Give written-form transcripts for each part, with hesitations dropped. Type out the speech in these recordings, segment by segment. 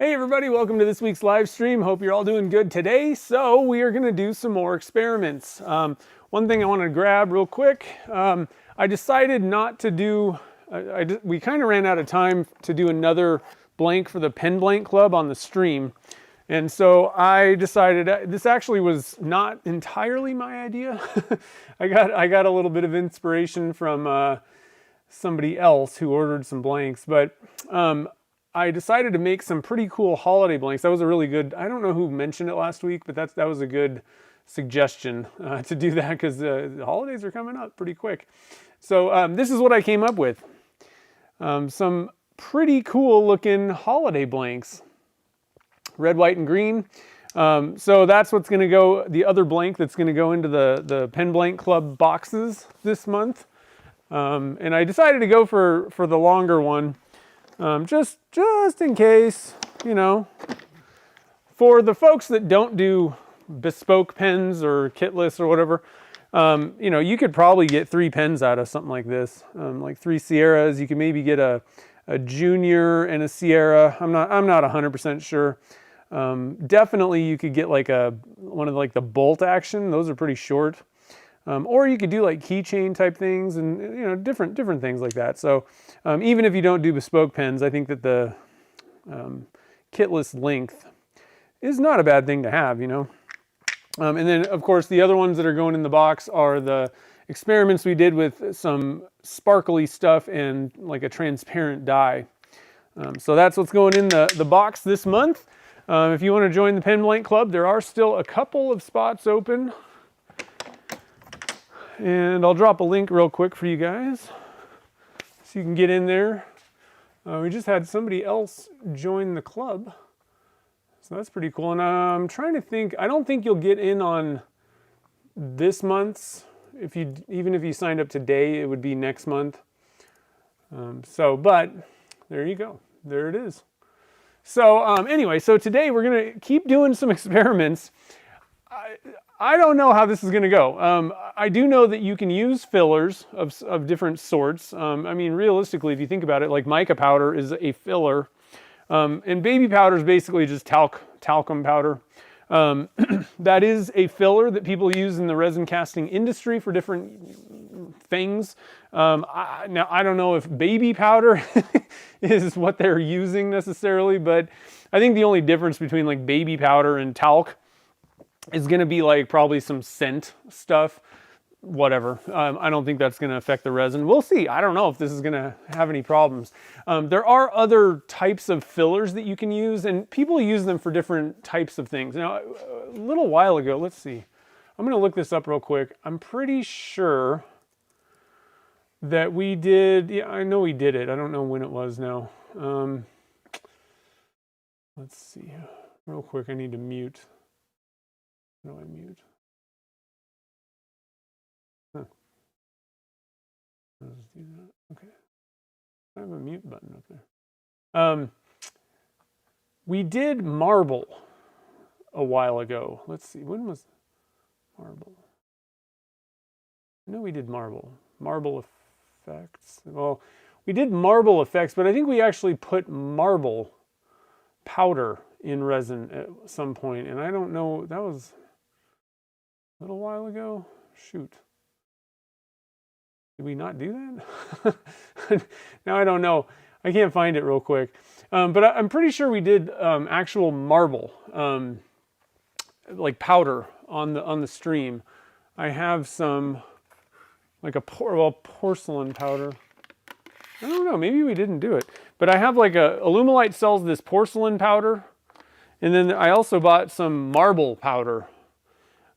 Hey everybody, welcome to this week's live stream. Hope you're all doing good today. So we are going to do some more experiments. One thing I want to grab real quick, I decided not to do, we kind of ran out of time to do another blank for the pen blank club on the stream. And so I decided, this actually was not entirely my idea. I got a little bit of inspiration from somebody else who ordered some blanks, but I decided to make some pretty cool holiday blanks. That was a really good, I don't know who mentioned it last week, but that was a good suggestion to do that because the holidays are coming up pretty quick. So this is what I came up with. Some pretty cool looking holiday blanks. Red, white, and green. So that's what's going to go, the other blank that's going to go into the Pen Blank Club boxes this month. And I decided to go for the longer one. Just in case, you know, for the folks that don't do bespoke pens or kitless or whatever, you know, you could probably get 3 pens out of something like this, like 3 Sierras. You could maybe get a Junior and a Sierra. I'm not 100% sure. Definitely you could get like one of like the bolt action. Those are pretty short. Or you could do like keychain type things and, you know, different things like that. So even if you don't do bespoke pens, I think that the kitless length is not a bad thing to have, you know. And then of course the other ones that are going in the box are the experiments we did with some sparkly stuff and like a transparent dye. So that's what's going in the box this month. If you want to join the Pen Blank Club, there are still a couple of spots open. And I'll drop a link real quick for you guys so you can get in there. We just had somebody else join the club, so that's pretty cool. And I'm trying to think, I don't think you'll get in on this month's. Even if you signed up today, it would be next month. But there you go. There it is. So anyway, so today we're going to keep doing some experiments. I don't know how this is going to go. I do know that you can use fillers of different sorts. I mean, realistically, if you think about it, like mica powder is a filler. And baby powder is basically just talcum powder. That is a filler that people use in the resin casting industry for different things. Now, I don't know if baby powder is what they're using necessarily, but I think the only difference between like baby powder and talc is going to be like probably some scent stuff, whatever. I don't think that's going to affect the resin. We'll see. I don't know if this is going to have any problems. There are other types of fillers that you can use, and people use them for different types of things. Now, a little while ago, let's see. I'm going to look this up real quick. I'm pretty sure that we did, yeah, I know we did it. I don't know when it was now. Let's see. Real quick, I need to mute. How do I mute? Huh. I'll just do that. Okay. I have a mute button up there. We did marble a while ago. Let's see. When was marble? I know we did marble. Marble effects. Well, we did marble effects, but I think we actually put marble powder in resin at some point, and I don't know. That was a little while ago. Shoot. Did we not do that? Now I don't know. I can't find it real quick. But I'm pretty sure we did actual marble, like powder on the stream. I have some, like a porcelain powder. I don't know. Maybe we didn't do it. But I have like Alumilite sells this porcelain powder. And then I also bought some marble powder.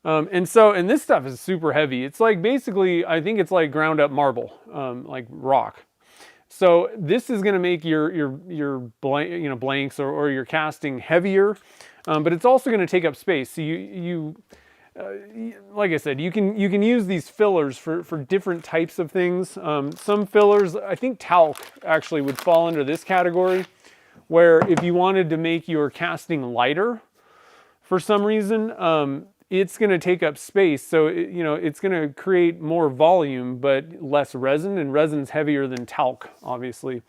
And this stuff is super heavy. It's like basically, I think it's like ground up marble, like rock. So this is going to make your blanks or your casting heavier, but it's also going to take up space. So like I said, you can use these fillers for different types of things. Some fillers, I think talc actually would fall under this category, where if you wanted to make your casting lighter for some reason, it's going to take up space. So, it's going to create more volume, but less resin, and resin's heavier than talc, obviously.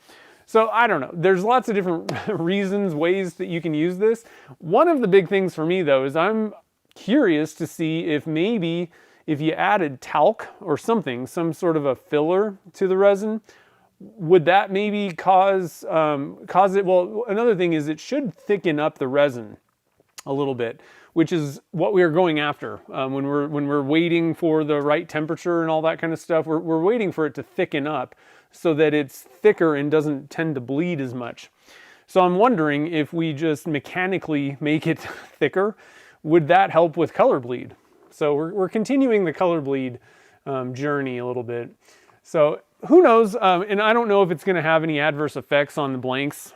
So I don't know. There's lots of different reasons, ways that you can use this. One of the big things for me though is I'm curious to see if maybe if you added talc or something, some sort of a filler to the resin, would that maybe cause it? Well, another thing is it should thicken up the resin a little bit, which is what we are going after when we're waiting for the right temperature and all that kind of stuff. We're waiting for it to thicken up so that it's thicker and doesn't tend to bleed as much. So I'm wondering if we just mechanically make it thicker, would that help with color bleed? So we're continuing the color bleed journey a little bit. So who knows? And I don't know if it's going to have any adverse effects on the blanks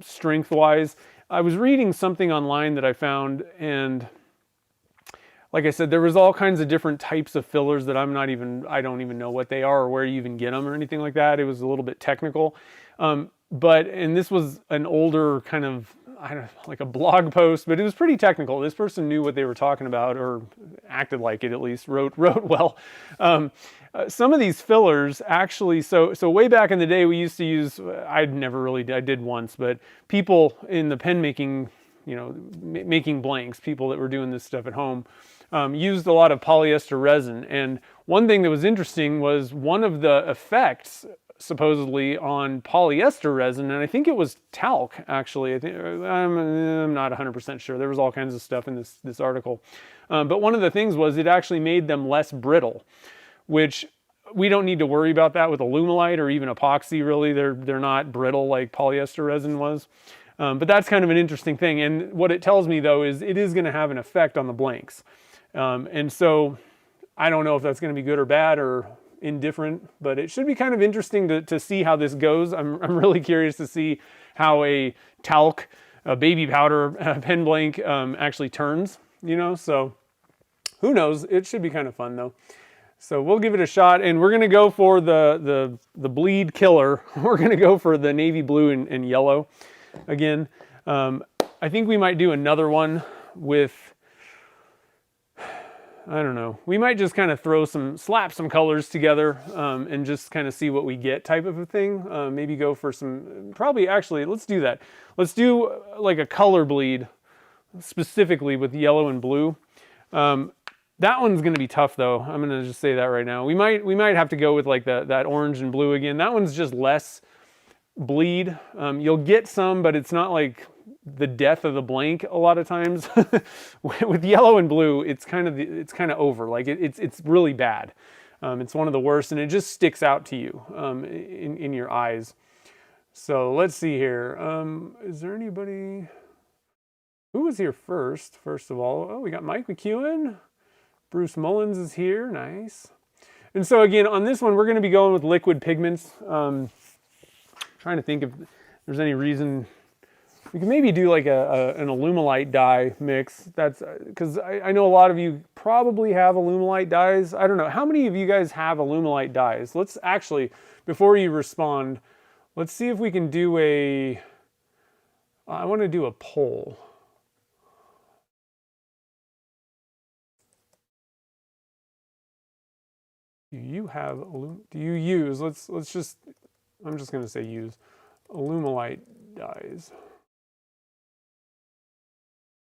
strength-wise. I was reading something online that I found, and like I said, there was all kinds of different types of fillers that I don't even know what they are or where you even get them or anything like that. It was a little bit technical. And this was an older kind of, I don't know, like a blog post, but it was pretty technical. This person knew what they were talking about, or acted like it at least, wrote well. Some of these fillers actually, so way back in the day we used to use, I did once, but people in the pen making, making blanks, people that were doing this stuff at home, used a lot of polyester resin. And one thing that was interesting was one of the effects supposedly on polyester resin, and I think it was talc actually. I'm not 100% sure. There was all kinds of stuff in this article. But one of the things was it actually made them less brittle, which we don't need to worry about that with Alumilite or even epoxy really. They're not brittle like polyester resin was. But that's kind of an interesting thing. And what it tells me though is it is going to have an effect on the blanks. And so I don't know if that's going to be good or bad or indifferent, but it should be kind of interesting to see how this goes. I'm really curious to see how a talc, a baby powder pen blank actually turns, so who knows? It should be kind of fun though. So we'll give it a shot, and we're going to go for the bleed killer. We're going to go for the navy blue and yellow again. I think we might do another one with, I don't know, we might just kind of slap some colors together and just kind of see what we get type of a thing. Maybe go for actually, let's do that. Let's do like a color bleed specifically with yellow and blue. That one's going to be tough though. I'm going to just say that right now. We might have to go with like that orange and blue again. That one's just less bleed. You'll get some, but it's not like the death of the blank a lot of times. With yellow and blue, it's kind of over. Like it's really bad. It's one of the worst, and it just sticks out to you in your eyes. So let's see here. Is there anybody who was here first? First of all, oh, we got Mike McEwen. Bruce Mullins is here, nice. And so again, on this one, we're going to be going with liquid pigments. Trying to think if there's any reason we can maybe do like an Alumilite dye mix. That's because I know a lot of you probably have Alumilite dyes. I don't know. How many of you guys have Alumilite dyes? Let's actually, before you respond, let's see if we can do I want to do a poll. Do you use, let's just, I'm just going to say use Alumilite dyes.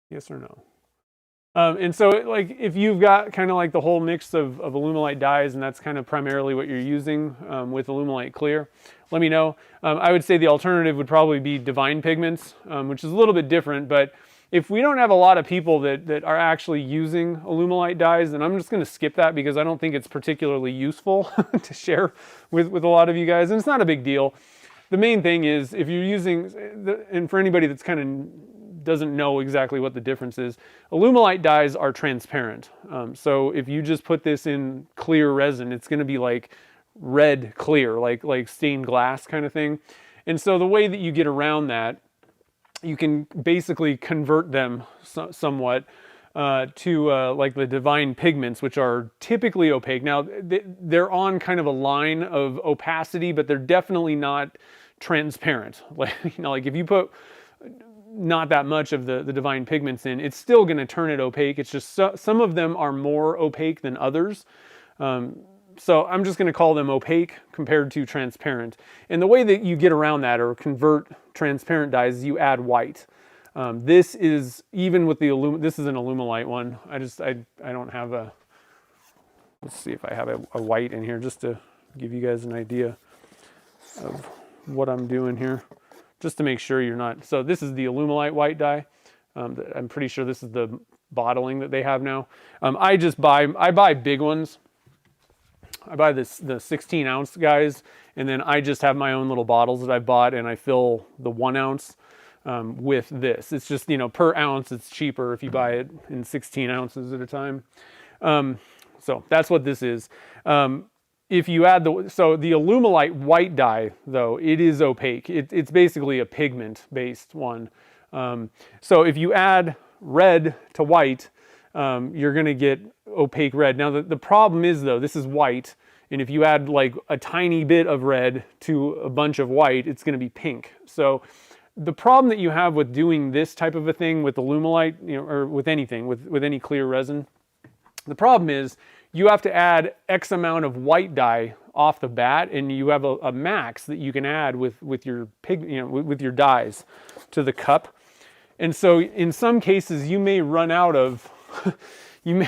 Yes or no? And so like if you've got kind of like the whole mix of Alumilite dyes and that's kind of primarily what you're using with Alumilite Clear, let me know. I would say the alternative would probably be Divine Pigments, which is a little bit different, but if we don't have a lot of people that are actually using Alumilite dyes, then I'm just going to skip that because I don't think it's particularly useful to share with a lot of you guys, and it's not a big deal. The main thing is if you're using, and for anybody that's kind of doesn't know exactly what the difference is, Alumilite dyes are transparent. So if you just put this in clear resin, it's going to be like red clear, like stained glass kind of thing. And so the way that you get around that, you can basically convert them somewhat to like the Divine Pigments, which are typically opaque. Now, they're on kind of a line of opacity, but they're definitely not transparent. Like, like if you put not that much of the Divine Pigments in, it's still going to turn it opaque. It's just some of them are more opaque than others. So I'm just going to call them opaque compared to transparent. And the way that you get around that or convert transparent dyes is you add white. This is, even with the this is an Alumilite one. I don't have a, let's see if I have a white in here just to give you guys an idea of what I'm doing here. Just to make sure you're not, so this is the Alumilite white dye. I'm pretty sure this is the bottling that they have now. I buy big ones. I buy the 16 ounce guys, and then I just have my own little bottles that I bought, and I fill the 1 ounce with this. It's just, you know, per ounce it's cheaper if you buy it in 16 ounces at a time. So that's what this is. If you add the Alumilite white dye, though, it is opaque. It's basically a pigment based one. So if you add red to white, you're going to get opaque red. Now the problem is, though, this is white, and if you add like a tiny bit of red to a bunch of white, it's going to be pink. So the problem that you have with doing this type of a thing with Alumilite, you know, or with anything, with any clear resin, the problem is you have to add X amount of white dye off the bat, and you have a max that you can add with your with your dyes to the cup. And so in some cases you may run out of you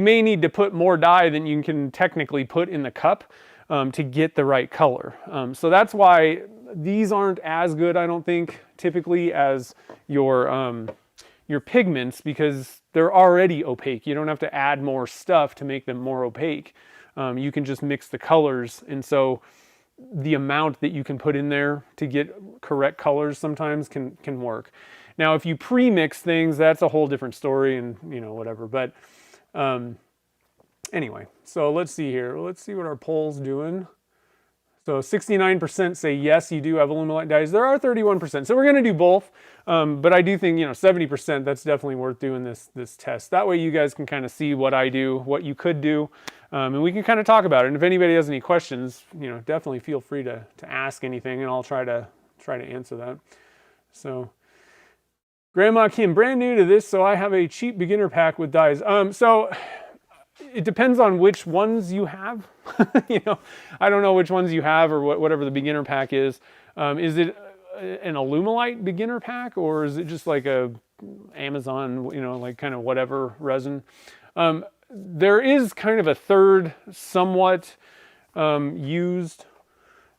may need to put more dye than you can technically put in the cup to get the right color. So that's why these aren't as good, I don't think, typically as your pigments, because they're already opaque. You don't have to add more stuff to make them more opaque. You can just mix the colors, and so the amount that you can put in there to get correct colors sometimes can work. Now, if you pre-mix things, that's a whole different story, and you know, whatever. But anyway, so let's see here. Let's see what our poll's doing. So 69% say yes, you do have Alumilite dyes. There are 31%, so we're going to do both. But I do think, you know, 70%, that's definitely worth doing this test. That way you guys can kind of see what I do, what you could do, and we can kind of talk about it. And if anybody has any questions, you know, definitely feel free to ask anything, and I'll try to answer that. So, Grandma Kim, brand new to this, so I have a cheap beginner pack with dyes. So it depends on which ones you have. You know, I don't know which ones you have or whatever the beginner pack is. Is it an Alumilite beginner pack, or is it just like a Amazon, you know, like kind of whatever resin? There is kind of a third somewhat used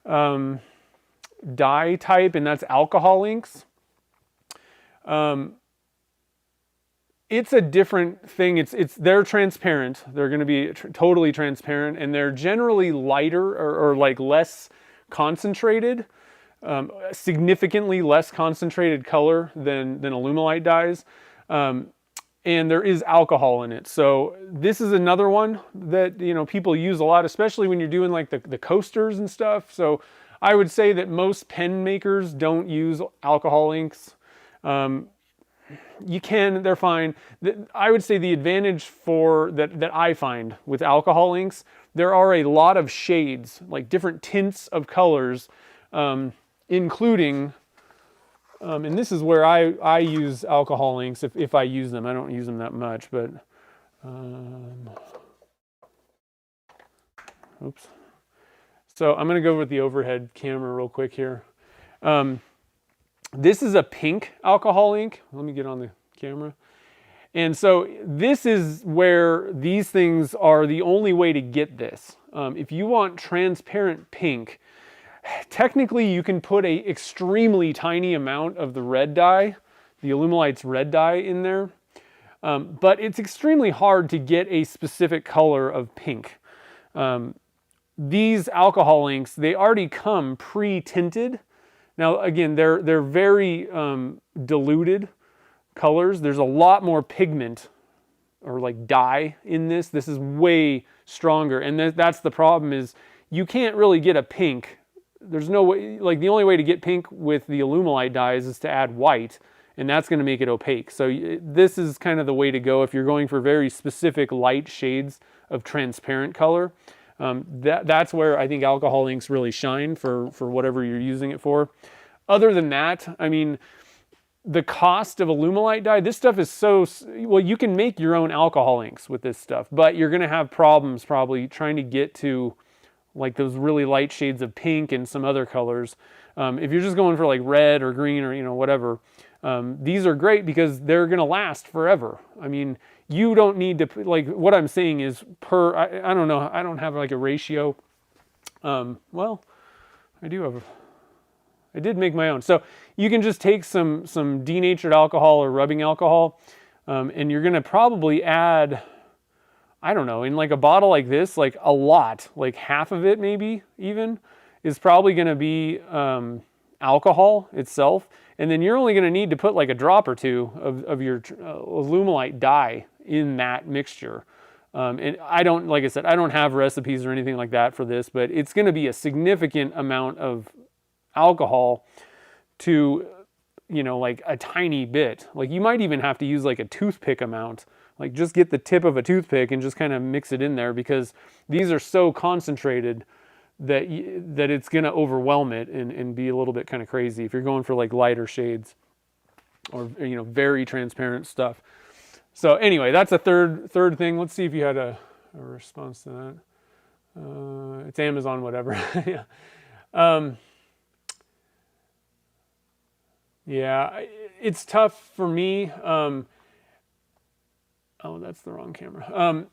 dye type, and that's alcohol inks. It's a different thing. They're transparent. They're going to be totally transparent, and they're generally lighter or like less concentrated, significantly less concentrated color than Alumilite dyes. And there is alcohol in it. So this is another one that, you know, people use a lot, especially when you're doing like the coasters and stuff. So I would say that most pen makers don't use alcohol inks. You can, they're fine. I would say the advantage for that I find with alcohol inks, there are a lot of shades, like different tints of colors, including, and this is where I use alcohol inks if I use them. I don't use them that much, but, oops. So I'm going to go with the overhead camera real quick here. This is a pink alcohol ink. Let me get on the camera. And so this is where these things are the only way to get this. If you want transparent pink, technically you can put a extremely tiny amount of the red dye, the Alumilite's red dye in there. But it's extremely hard to get a specific color of pink. These alcohol inks, they already come pre-tinted. Now, again, they're very diluted colors. There's a lot more pigment or like dye in this. This is way stronger, and that's the problem, is you can't really get a pink. There's no way, like the only way to get pink with the Alumilite dyes is to add white, and that's going to make it opaque. So this is kind of the way to go if you're going for very specific light shades of transparent color. That's where I think alcohol inks really shine for whatever you're using it for. Other than that, I mean, the cost of Alumilite dye, this stuff is so, well, you can make your own alcohol inks with this stuff, but you're going to have problems probably trying to get to like those really light shades of pink and some other colors. If you're just going for like red or green or, you know, whatever, these are great because they're going to last forever. I mean, you don't need to, like, what I'm saying is I don't know, I don't have like a ratio. Well, I did make my own. So you can just take some denatured alcohol or rubbing alcohol, and you're gonna probably add, I don't know, in like a bottle like this, like a lot, like half of it maybe even, is probably gonna be alcohol itself. And then you're only gonna need to put like a drop or two of your Alumilite dye in that mixture. And I don't, like I said, I don't have recipes or anything like that for this, but it's gonna be a significant amount of alcohol to, you know, like a tiny bit. Like you might even have to use like a toothpick amount, like just get the tip of a toothpick and just kind of mix it in there, because these are so concentrated that it's going to overwhelm it and be a little bit kind of crazy if you're going for like lighter shades or, you know, very transparent stuff. So anyway, that's a third thing. Let's see if you had a response to that. It's Amazon, whatever. Yeah. Yeah, it's tough for me. Oh, that's the wrong camera.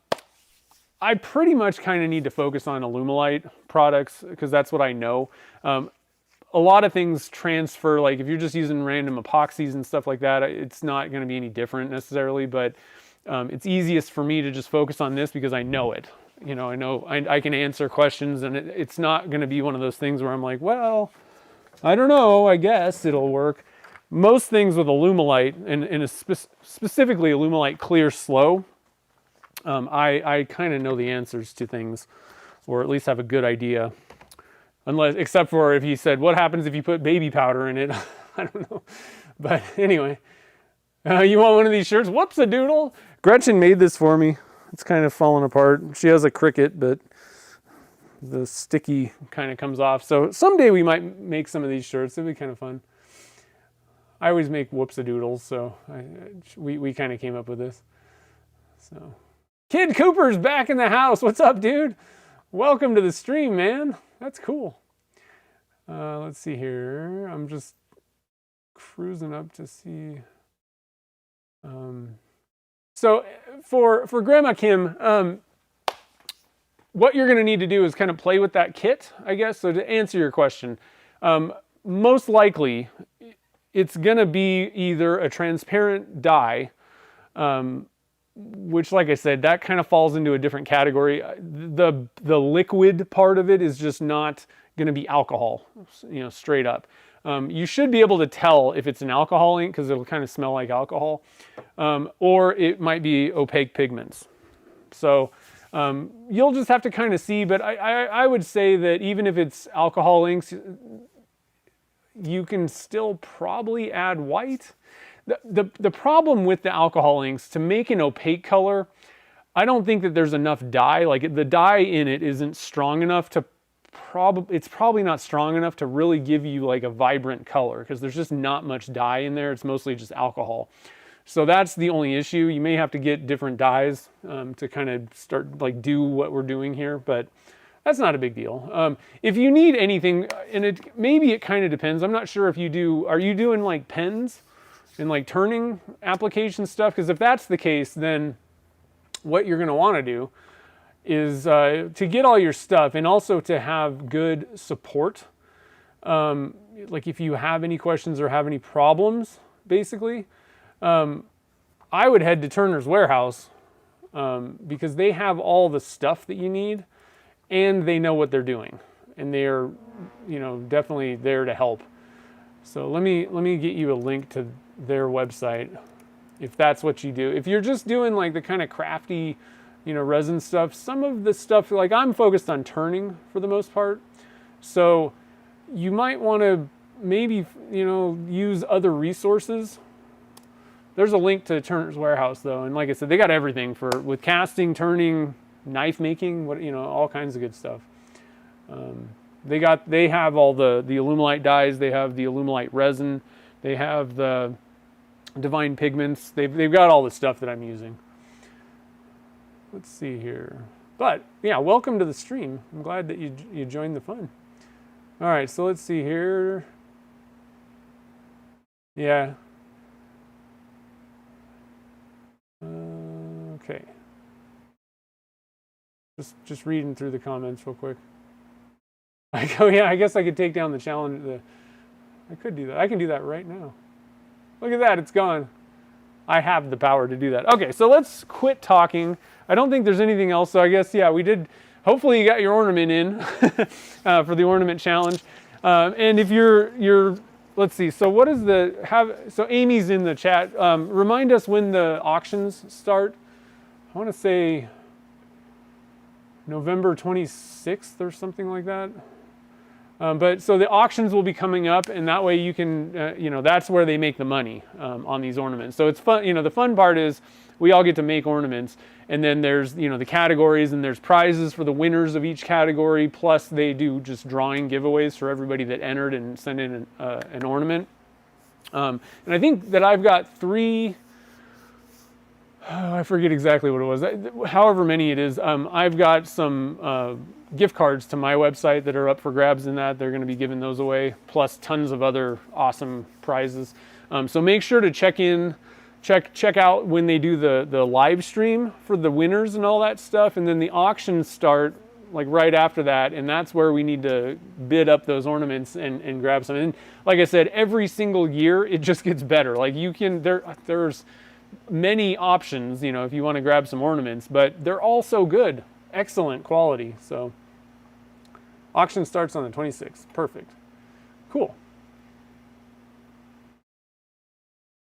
I pretty much kind of need to focus on Alumilite products because that's what I know. A lot of things transfer, like if you're just using random epoxies and stuff like that, it's not going to be any different necessarily, but it's easiest for me to just focus on this because I know it. You know, I can answer questions, and it's not going to be one of those things where I'm like, well, I don't know, I guess it'll work. Most things with Alumilite, and specifically Alumilite Clear Slow, I kind of know the answers to things, or at least have a good idea. Except for if he said, what happens if you put baby powder in it? I don't know. But anyway, you want one of these shirts? Whoops-a-doodle. Gretchen made this for me. It's kind of falling apart. She has a Cricut, but the sticky kind of comes off. So someday we might make some of these shirts. It'd be kind of fun. I always make whoops-a-doodles, so we kind of came up with this. So, Kid Cooper's back in the house. What's up, dude? Welcome to the stream, man. That's cool. Let's see here. I'm just cruising up to see. So for Grandma Kim, what you're going to need to do is kind of play with that kit, I guess. So to answer your question, most likely it's going to be either a transparent dye, which, like I said, that kind of falls into a different category. The liquid part of it is just not going to be alcohol, you know, straight up. You should be able to tell if it's an alcohol ink because it'll kind of smell like alcohol, or it might be opaque pigments. So you'll just have to kind of see, but I would say that even if it's alcohol inks, you can still probably add white. The problem with the alcohol inks, to make an opaque color, I don't think that there's enough dye. Like the dye in it isn't strong enough to it's probably not strong enough to really give you like a vibrant color because there's just not much dye in there. It's mostly just alcohol. So that's the only issue. You may have to get different dyes to kind of start like do what we're doing here, but that's not a big deal. If you need anything, and maybe it kind of depends. I'm not sure if you do, are you doing like pens and like turning application stuff? Because if that's the case, then what you're going to want to do is to get all your stuff and also to have good support. Like if you have any questions or have any problems, basically, I would head to Turner's Warehouse because they have all the stuff that you need and they know what they're doing and they're, you know, definitely there to help. So let me get you a link to their website if that's what you do. If you're just doing like the kind of crafty, you know, resin stuff, some of the stuff, like I'm focused on turning for the most part. So you might want to maybe, you know, use other resources. There's a link to Turner's Warehouse though. And like I said, they got everything with casting, turning, knife making, what, you know, all kinds of good stuff. They have all the Alumilite dyes. They have the Alumilite resin. They have the Divine Pigments. They've got all the stuff that I'm using. Let's see here. But yeah, welcome to the stream. I'm glad that you joined the fun. All right, so let's see here. Yeah. Okay. Just reading through the comments real quick. Oh yeah, I guess I could take down the challenge. I could do that. I can do that right now. Look at that, it's gone. I have the power to do that. Okay, so let's quit talking. I don't think there's anything else, so I guess, yeah, we did. Hopefully you got your ornament in for the ornament challenge. And if you're, let's see, so what is so Amy's in the chat. Remind us when the auctions start. I want to say November 26th or something like that. But so the auctions will be coming up, and that way you can, that's where they make the money on these ornaments. So it's fun. The fun part is we all get to make ornaments, and then there's, the categories, and there's prizes for the winners of each category. Plus they do just drawing giveaways for everybody that entered and sent in an ornament. And I think that I've got 3. I forget exactly what it was. However many it is, I've got some gift cards to my website that are up for grabs in that. They're going to be giving those away, plus tons of other awesome prizes. So make sure to check out when they do the live stream for the winners and all that stuff. And then the auctions start like right after that. And that's where we need to bid up those ornaments and grab some. And like I said, every single year, it just gets better. Like there's many options, if you want to grab some ornaments, but they're all so good, excellent quality. So auction starts on the 26th. Perfect. Cool.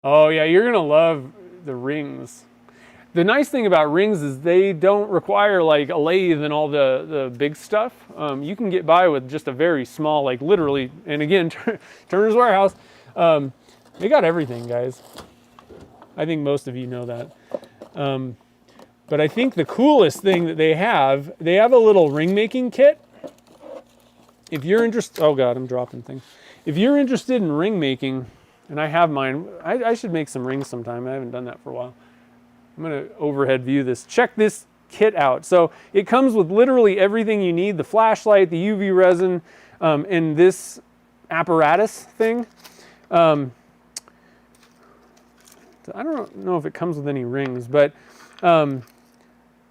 Oh yeah, you're gonna love the rings. The nice thing about rings is they don't require like a lathe and all the big stuff. You can get by with just a very small, like literally, and again, Turner's Warehouse, they got everything, guys. I think most of you know that. But I think the coolest thing that they have a little ring making kit. If you're interested, oh God, I'm dropping things. If you're interested in ring making, and I have mine, I should make some rings sometime. I haven't done that for a while. I'm gonna overhead view this. Check this kit out. So it comes with literally everything you need, the flashlight, the UV resin, and this apparatus thing. I don't know if it comes with any rings, but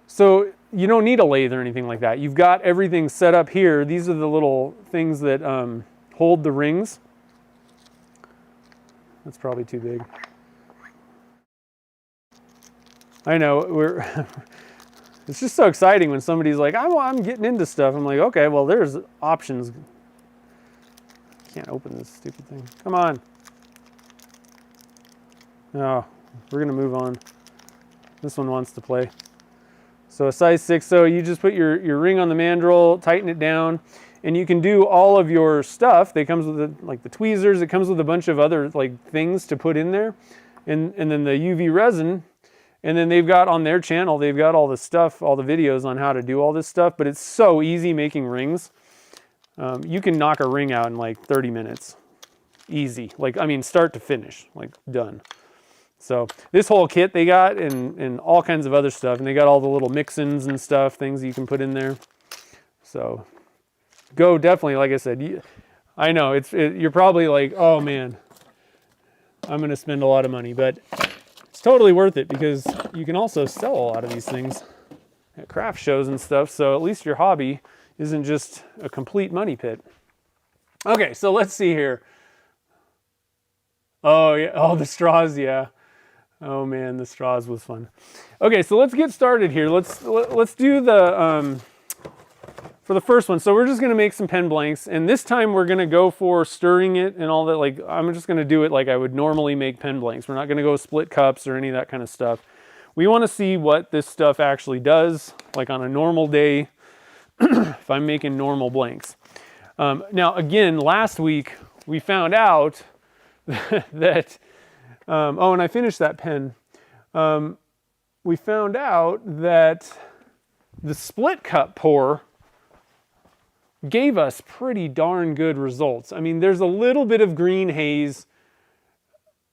so you don't need a lathe or anything like that. You've got everything set up here. These are the little things that hold the rings. That's probably too big. I know, it's just so exciting when somebody's like, I'm getting into stuff. I'm like, okay, well, there's options. Can't open this stupid thing. Come on. Oh, we're gonna move on. This one wants to play. So a size 6, so you just put your ring on the mandrel, tighten it down, and you can do all of your stuff. They comes with the tweezers, it comes with a bunch of other things to put in there. And then the UV resin, and then they've got on their channel, they've got all the stuff, all the videos on how to do all this stuff, but it's so easy making rings. You can knock a ring out in like 30 minutes. Easy, start to finish, done. So this whole kit they got, and all kinds of other stuff, and they got all the little mix-ins and stuff, things you can put in there. So go definitely, like I said, I know you're probably like, oh man, I'm gonna spend a lot of money, but it's totally worth it because you can also sell a lot of these things at craft shows and stuff. So at least your hobby isn't just a complete money pit. Okay, so let's see here. Oh yeah, oh the straws, yeah. Oh man, the straws was fun. Okay, so let's get started here. Let's do the for the first one. So we're just gonna make some pen blanks, and this time we're gonna go for stirring it and all that. I'm just gonna do it like I would normally make pen blanks. We're not gonna go split cups or any of that kind of stuff. We want to see what this stuff actually does, like on a normal day, if I'm making normal blanks. Now again, last week we found out that. Oh, and I finished that pen. We found out that the split cup pour gave us pretty darn good results. I mean, there's a little bit of green haze.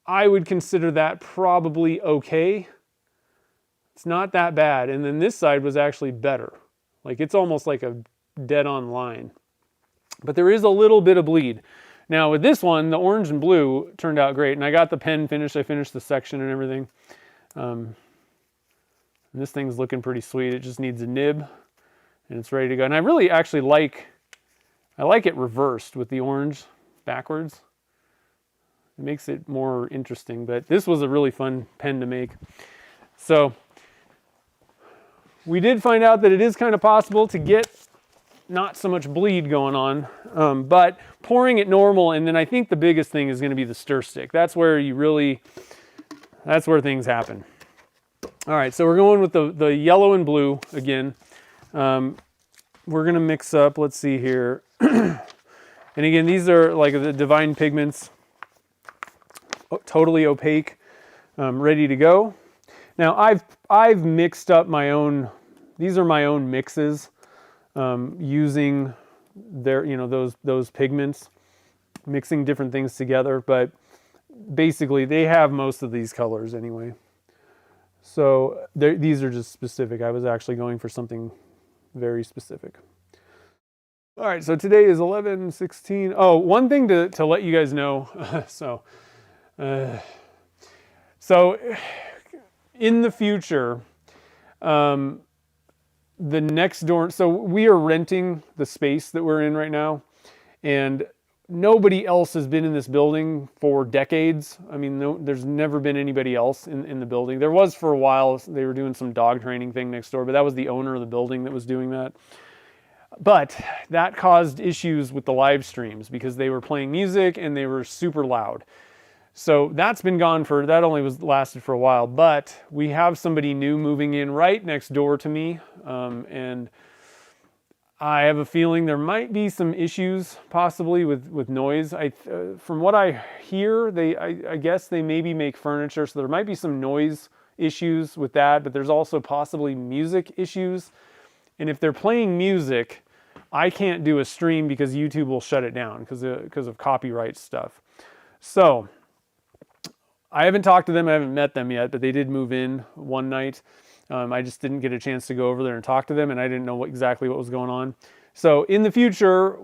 I would consider that probably okay. It's not that bad. And then this side was actually better. Like it's almost like a dead-on line. But there is a little bit of bleed. Now with this one, the orange and blue turned out great. And I got the pen finished. I finished the section and everything. And this thing's looking pretty sweet. It just needs a nib and it's ready to go. And I really actually like it reversed with the orange backwards. It makes it more interesting, but this was a really fun pen to make. So we did find out that it is kind of possible to get not so much bleed going on, but pouring it normal, and then I think the biggest thing is going to be the stir stick. That's where that's where things happen. All right, so we're going with the yellow and blue again. We're going to mix up, let's see here. And again, these are like the Divine Pigments, totally opaque, ready to go. Now I've mixed up my own, these are my own mixes, using their, those pigments, mixing different things together, but basically they have most of these colors anyway. So these are just specific. I was actually going for something very specific. All right, so today is 11/16. Oh, one thing to let you guys know. So in the future, the next door, so we are renting the space that we're in right now, and nobody else has been in this building for decades. I mean, there's never been anybody else in the building. There was for a while. They were doing some dog training thing next door, but that was the owner of the building that was doing that. But that caused issues with the live streams because they were playing music and they were super loud. So that's been gone that only lasted for a while, but we have somebody new moving in right next door to me. And I have a feeling there might be some issues possibly with noise. From what I hear, I guess they maybe make furniture, so there might be some noise issues with that, but there's also possibly music issues. And if they're playing music, I can't do a stream because YouTube will shut it down because of copyright stuff. So I haven't talked to them, I haven't met them yet, but they did move in one night. I just didn't get a chance to go over there and talk to them, and I didn't know exactly what was going on. So in the future,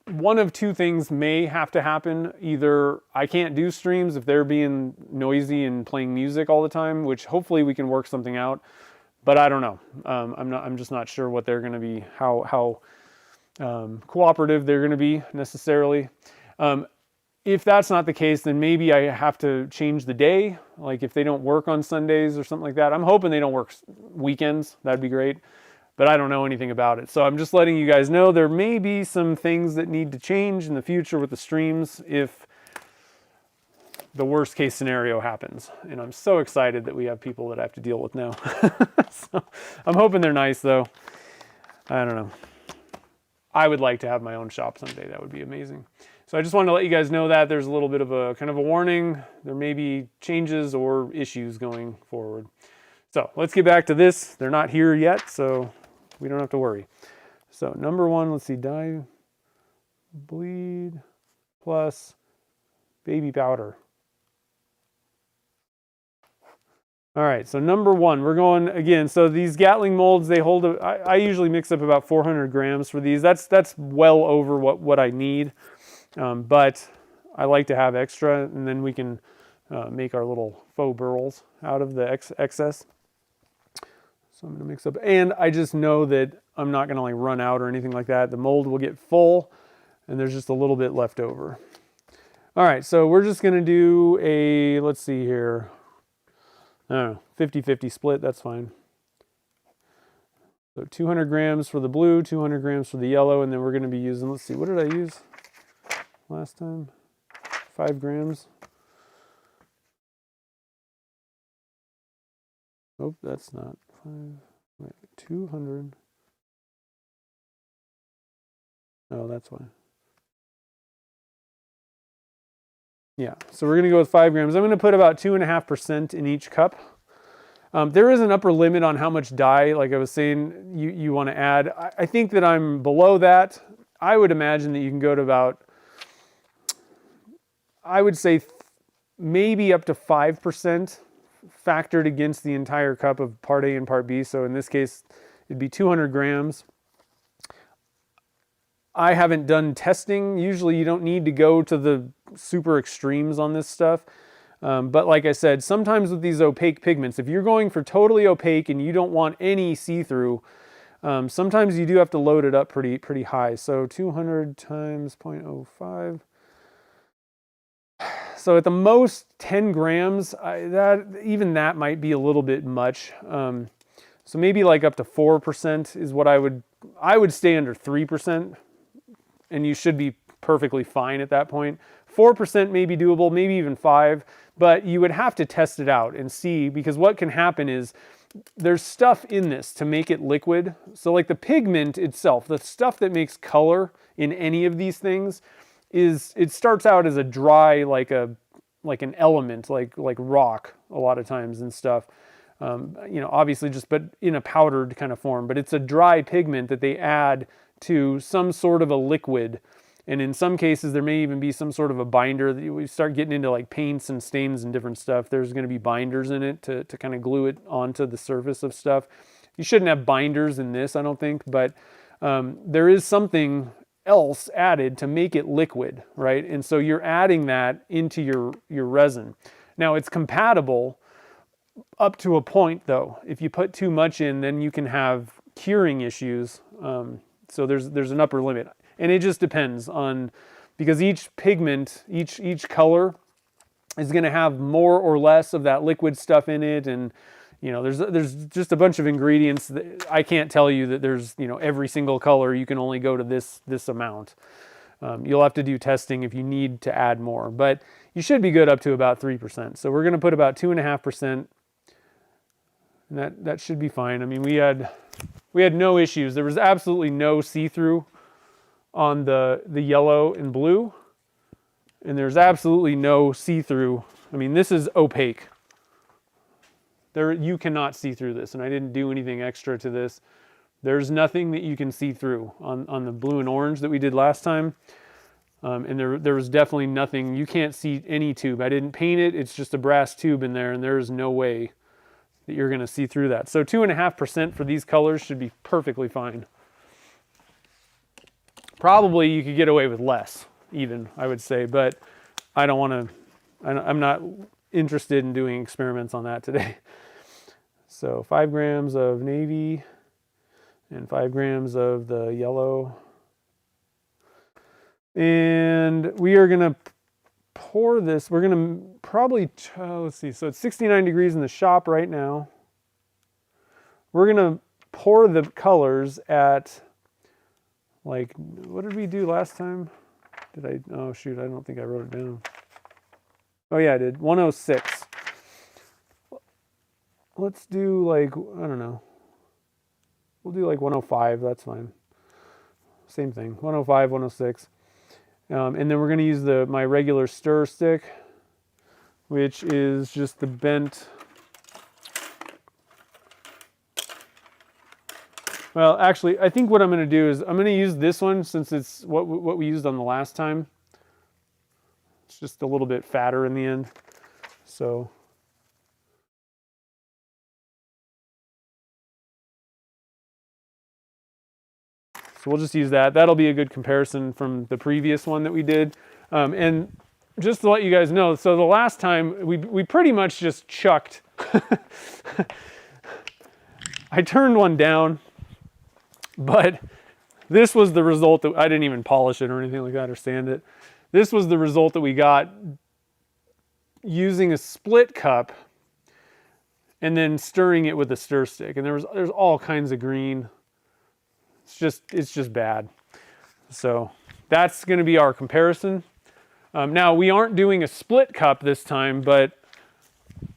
one of two things may have to happen. Either I can't do streams if they're being noisy and playing music all the time, which hopefully we can work something out, but I don't know. I'm just not sure what they're going to be, how cooperative they're going to be necessarily. If that's not the case, then maybe I have to change the day. Like if they don't work on Sundays or something like that. I'm hoping they don't work weekends. That'd be great. But I don't know anything about it. So I'm just letting you guys know there may be some things that need to change in the future with the streams if the worst case scenario happens. And I'm so excited that we have people that I have to deal with now. So I'm hoping they're nice though. I don't know. I would like to have my own shop someday. That would be amazing. So I just wanted to let you guys know that there's a little bit of a kind of a warning. There may be changes or issues going forward. So let's get back to this. They're not here yet, so we don't have to worry. So number one, let's see, dye, bleed, plus baby powder. All right, so number one, we're going again. So these Gatling molds, they hold, I usually mix up about 400 grams for these. That's well over what I need. But I like to have extra, and then we can make our little faux burls out of the excess. So I'm going to mix up, and I just know that I'm not going to like run out or anything like that. The mold will get full, and there's just a little bit left over. All right, so we're just going to do a, let's see here, I don't know, 50-50 split, that's fine. So 200 grams for the blue, 200 grams for the yellow, and then we're going to be using, let's see, what did I use last time? 5 grams. Oh, that's not 5. Wait, 200. Oh, that's why. Yeah, so we're going to go with 5 grams. I'm going to put about 2.5% in each cup. There is an upper limit on how much dye, like I was saying, you want to add. I think that I'm below that. I would imagine that you can go to about, I would say maybe up to 5% factored against the entire cup of part A and part B. So in this case, it'd be 200 grams. I haven't done testing. Usually you don't need to go to the super extremes on this stuff. But like I said, sometimes with these opaque pigments, if you're going for totally opaque and you don't want any see-through, sometimes you do have to load it up pretty high. So 200 times 0.05. So at the most 10 grams, even that might be a little bit much. So maybe like up to 4% is what I would stay under 3%, and you should be perfectly fine at that point. 4% may be doable, maybe even 5%, but you would have to test it out and see, because what can happen is there's stuff in this to make it liquid. So like the pigment itself, the stuff that makes color in any of these things, it starts out as a dry, like an element, like rock a lot of times and stuff. You know, obviously but in a powdered kind of form, but it's a dry pigment that they add to some sort of a liquid. And in some cases, there may even be some sort of a binder. We start getting into like paints and stains and different stuff. There's going to be binders in it to kind of glue it onto the surface of stuff. You shouldn't have binders in this, I don't think, but there is something else added to make it liquid, right? And so you're adding that into your resin. Now it's compatible up to a point though. If you put too much in, then you can have curing issues. So there's an upper limit. And it just depends on, because each pigment, each color is going to have more or less of that liquid stuff in it. And, you know, there's just a bunch of ingredients that I can't tell you that there's, you know, every single color you can only go to this amount. You'll have to do testing if you need to add more, but you should be good up to about 3%. So we're going to put about 2.5%, and that should be fine. I mean, we had no issues. There was absolutely no see-through on the yellow and blue, and there's absolutely no see-through. I mean, this is opaque. You cannot see through this, and I didn't do anything extra to this. There's nothing that you can see through on the blue and orange that we did last time. And there was definitely nothing. You can't see any tube. I didn't paint it. It's just a brass tube in there, and there is no way that you're going to see through that. So 2.5% for these colors should be perfectly fine. Probably you could get away with less, even, I would say, but I don't want to, I'm not interested in doing experiments on that today. So 5 grams of navy and 5 grams of the yellow. And we are going to pour this. We're going to probably, let's see, so it's 69 degrees in the shop right now. We're going to pour the colors at, like, what did we do last time? Oh shoot, I don't think I wrote it down. Oh yeah, I did, 106. Let's do like, I don't know. We'll do like 105, that's fine. Same thing, 105, 106. And then we're gonna use my regular stir stick, which is just the bent. Well, actually, I think what I'm going to do is I'm going to use this one since it's what we used on the last time. It's just a little bit fatter in the end. So we'll just use that. That'll be a good comparison from the previous one that we did. And just to let you guys know, so the last time we pretty much just chucked. I turned one down. But this was the result that I didn't even polish it or anything like that or sand it. This was the result that we got using a split cup and then stirring it with a stir stick. And there's all kinds of green. It's just bad. So that's going to be our comparison. Now we aren't doing a split cup this time, but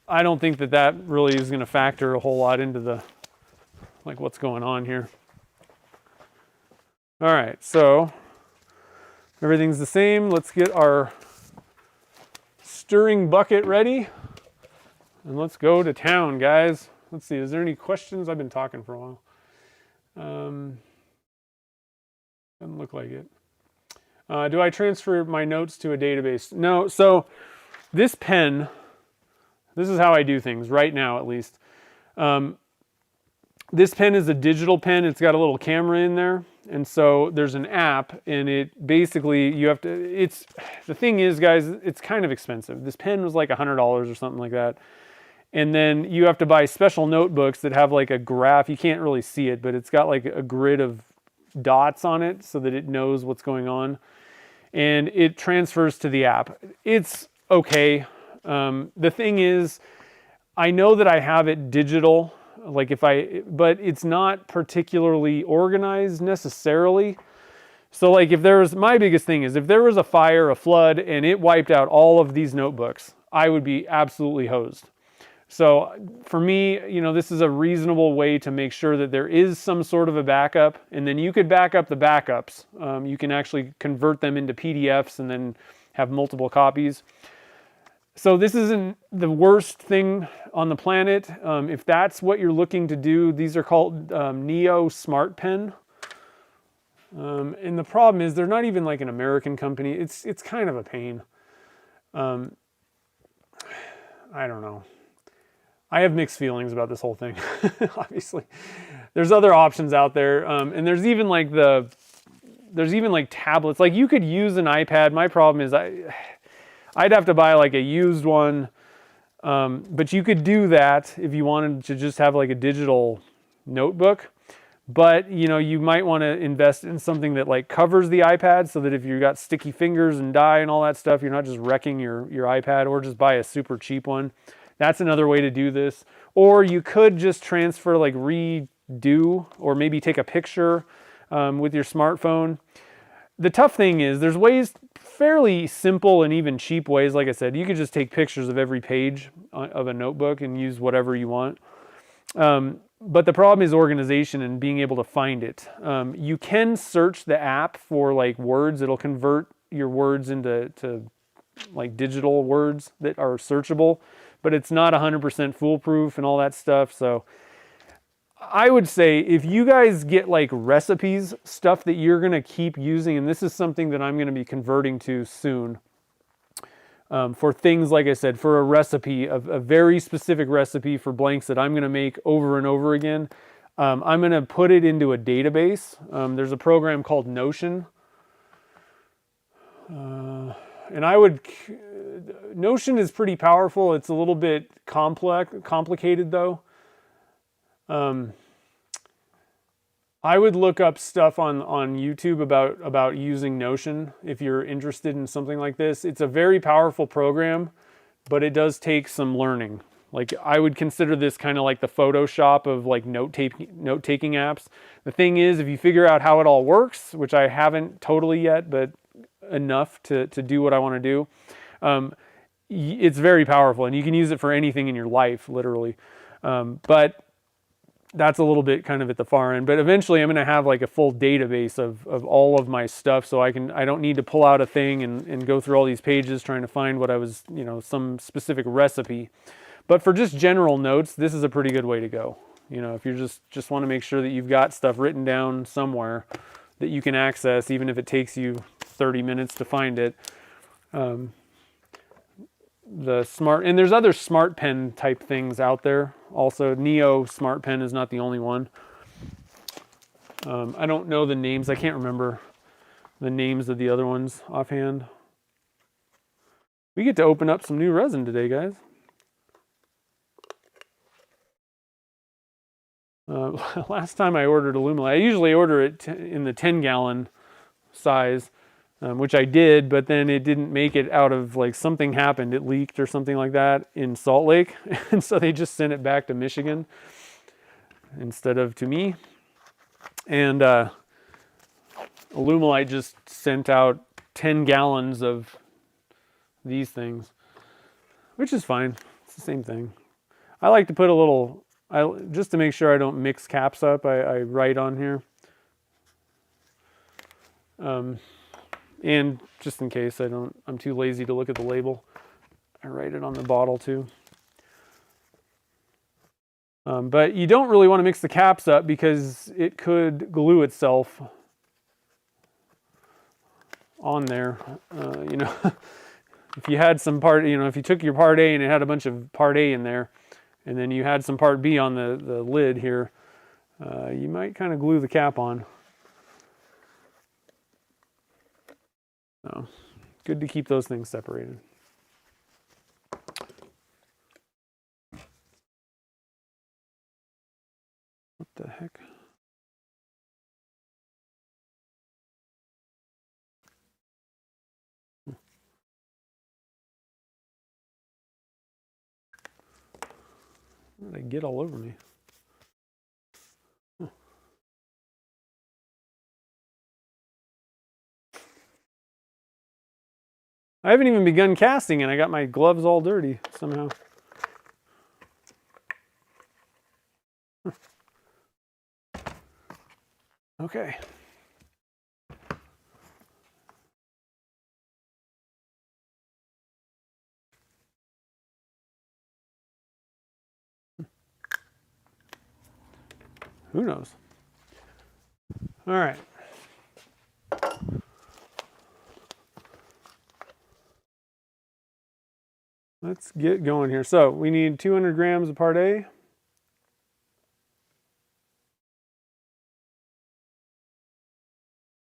I don't think that really is going to factor a whole lot into what's going on here. All right, so everything's the same. Let's get our stirring bucket ready, and let's go to town, guys. Let's see, is there any questions? I've been talking for a while. Doesn't look like it. Do I transfer my notes to a database? No, so this pen, this is how I do things right now, at least. This pen is a digital pen. It's got a little camera in there. And so there's an app, and it basically, you have to, the thing is, guys, it's kind of expensive. This pen was like $100 or something like that. And then you have to buy special notebooks that have like a graph. You can't really see it, but it's got like a grid of dots on it so that it knows what's going on. And it transfers to the app. It's okay. The thing is, I know that I have it digital, like but it's not particularly organized necessarily. So like my biggest thing is if there was a fire, a flood, and it wiped out all of these notebooks, I would be absolutely hosed. So for me, this is a reasonable way to make sure that there is some sort of a backup, and then you could back up the backups. You can actually convert them into PDFs and then have multiple copies. So this isn't the worst thing on the planet. If that's what you're looking to do, these are called Neo Smart Pen. And the problem is they're not even like an American company. It's kind of a pain. I don't know. I have mixed feelings about this whole thing, obviously. There's other options out there. And there's even like tablets. Like you could use an iPad. My problem is I'd have to buy like a used one. But you could do that if you wanted to just have like a digital notebook. But you might want to invest in something that like covers the iPad so that if you've got sticky fingers and dye and all that stuff, you're not just wrecking your iPad, or just buy a super cheap one. That's another way to do this. Or you could just transfer, like redo, or maybe take a picture with your smartphone. The tough thing is there's ways, fairly simple and even cheap ways. Like I said, you could just take pictures of every page of a notebook and use whatever you want. But the problem is organization and being able to find it. You can search the app for like words. It'll convert your words into like digital words that are searchable, but it's not 100% foolproof and all that stuff. So I would say if you guys get like recipes, stuff that you're going to keep using, and this is something that I'm going to be converting to soon, for things, like I said, for a recipe, a very specific recipe for blanks that I'm going to make over and over again, I'm going to put it into a database. There's a program called Notion. And Notion is pretty powerful. It's a little bit complicated though. I would look up stuff on YouTube about using Notion if you're interested in something like this. It's a very powerful program, but it does take some learning. Like I would consider this kind of like the Photoshop of like note-taking apps. The thing is, if you figure out how it all works, which I haven't totally yet, but enough to do what I want to do, it's very powerful, and you can use it for anything in your life, literally. But that's a little bit kind of at the far end. But eventually I'm going to have like a full database of all of my stuff, so I don't need to pull out a thing and go through all these pages trying to find what I was, some specific recipe. But for just general notes, this is a pretty good way to go. If you just want to make sure that you've got stuff written down somewhere that you can access, even if it takes you 30 minutes to find it. And there's other smart pen type things out there. Also, Neo Smart Pen is not the only one. I don't know the names. I can't remember the names of the other ones offhand. We get to open up some new resin today, guys. Last time I ordered Alumilite, I usually order it in the 10-gallon size, which I did, but then it didn't make it out of, like, something happened. It leaked or something like that in Salt Lake, and so they just sent it back to Michigan instead of to me. And Alumilite just sent out 10 gallons of these things, which is fine. It's the same thing. I like to put a little, just to make sure I don't mix caps up, I write on here. And just in case I'm too lazy to look at the label, I write it on the bottle too. But you don't really want to mix the caps up because it could glue itself on there. if you had some part, if you took your part A and it had a bunch of part A in there, and then you had some part B on the lid here, you might kind of glue the cap on. So, good to keep those things separated. What the heck? What did they get all over me? Huh. I haven't even begun casting and I got my gloves all dirty somehow. Okay. Who knows? All right. Let's get going here. So we need 200 grams of part A.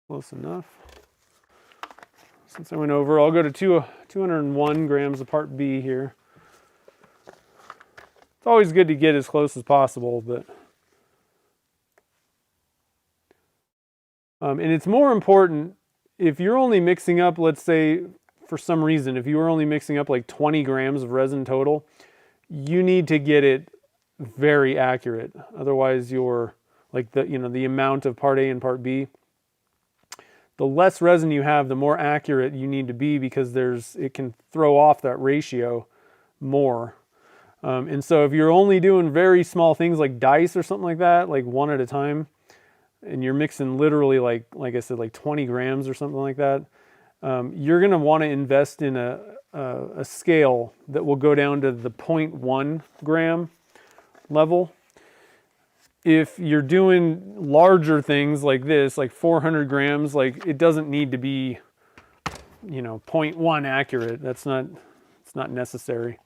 Close enough. Since I went over, I'll go to 201 grams of part B here. It's always good to get as close as possible, but and it's more important if you're only mixing up, let's say, for some reason, if you were only mixing up like 20 grams of resin total, you need to get it very accurate. Otherwise, you're like the amount of part A and part B. The less resin you have, the more accurate you need to be because it can throw off that ratio more. And so if you're only doing very small things like dice or something like that, like one at a time, and you're mixing literally like I said, like 20 grams or something like that, you're going to want to invest in a scale that will go down to the 0.1 gram level. If you're doing larger things like this, like 400 grams, like it doesn't need to be, 0.1 accurate. It's not necessary.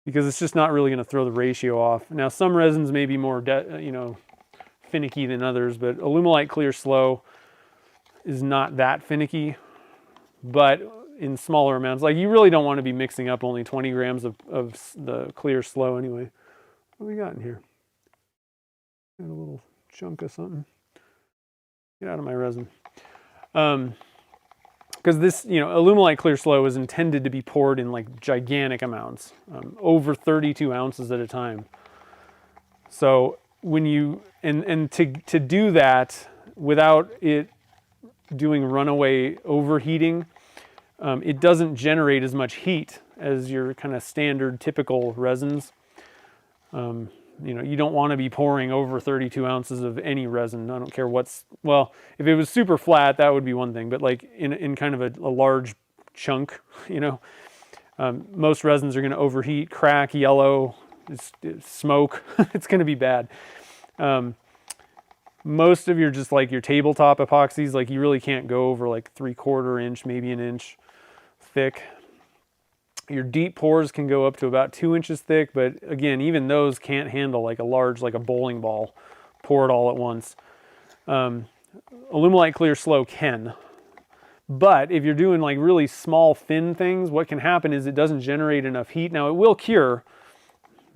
Because it's just not really going to throw the ratio off. Now, some resins may be more, finicky than others, but Alumilite Clear Slow is not that finicky, but in smaller amounts. Like, you really don't want to be mixing up only 20 grams of the Clear Slow anyway. What do we got in here? Got a little chunk of something. Get out of my resin. Because this, Alumilite Clear Slow is intended to be poured in like gigantic amounts, over 32 ounces at a time. So when you, and to do that without it doing runaway overheating, it doesn't generate as much heat as your kind of standard typical resins. You don't want to be pouring over 32 ounces of any resin. I don't care well, if it was super flat, that would be one thing, but like in kind of a large chunk, most resins are going to overheat, crack, yellow, smoke. It's going to be bad. Most of your just like your tabletop epoxies, like you really can't go over like 3/4 inch, maybe an inch thick. Your deep pours can go up to about 2 inches thick, but again, even those can't handle like a large, like a bowling ball, pour it all at once. Alumilite Clear Slow can. But if you're doing like really small, thin things, what can happen is it doesn't generate enough heat. Now, it will cure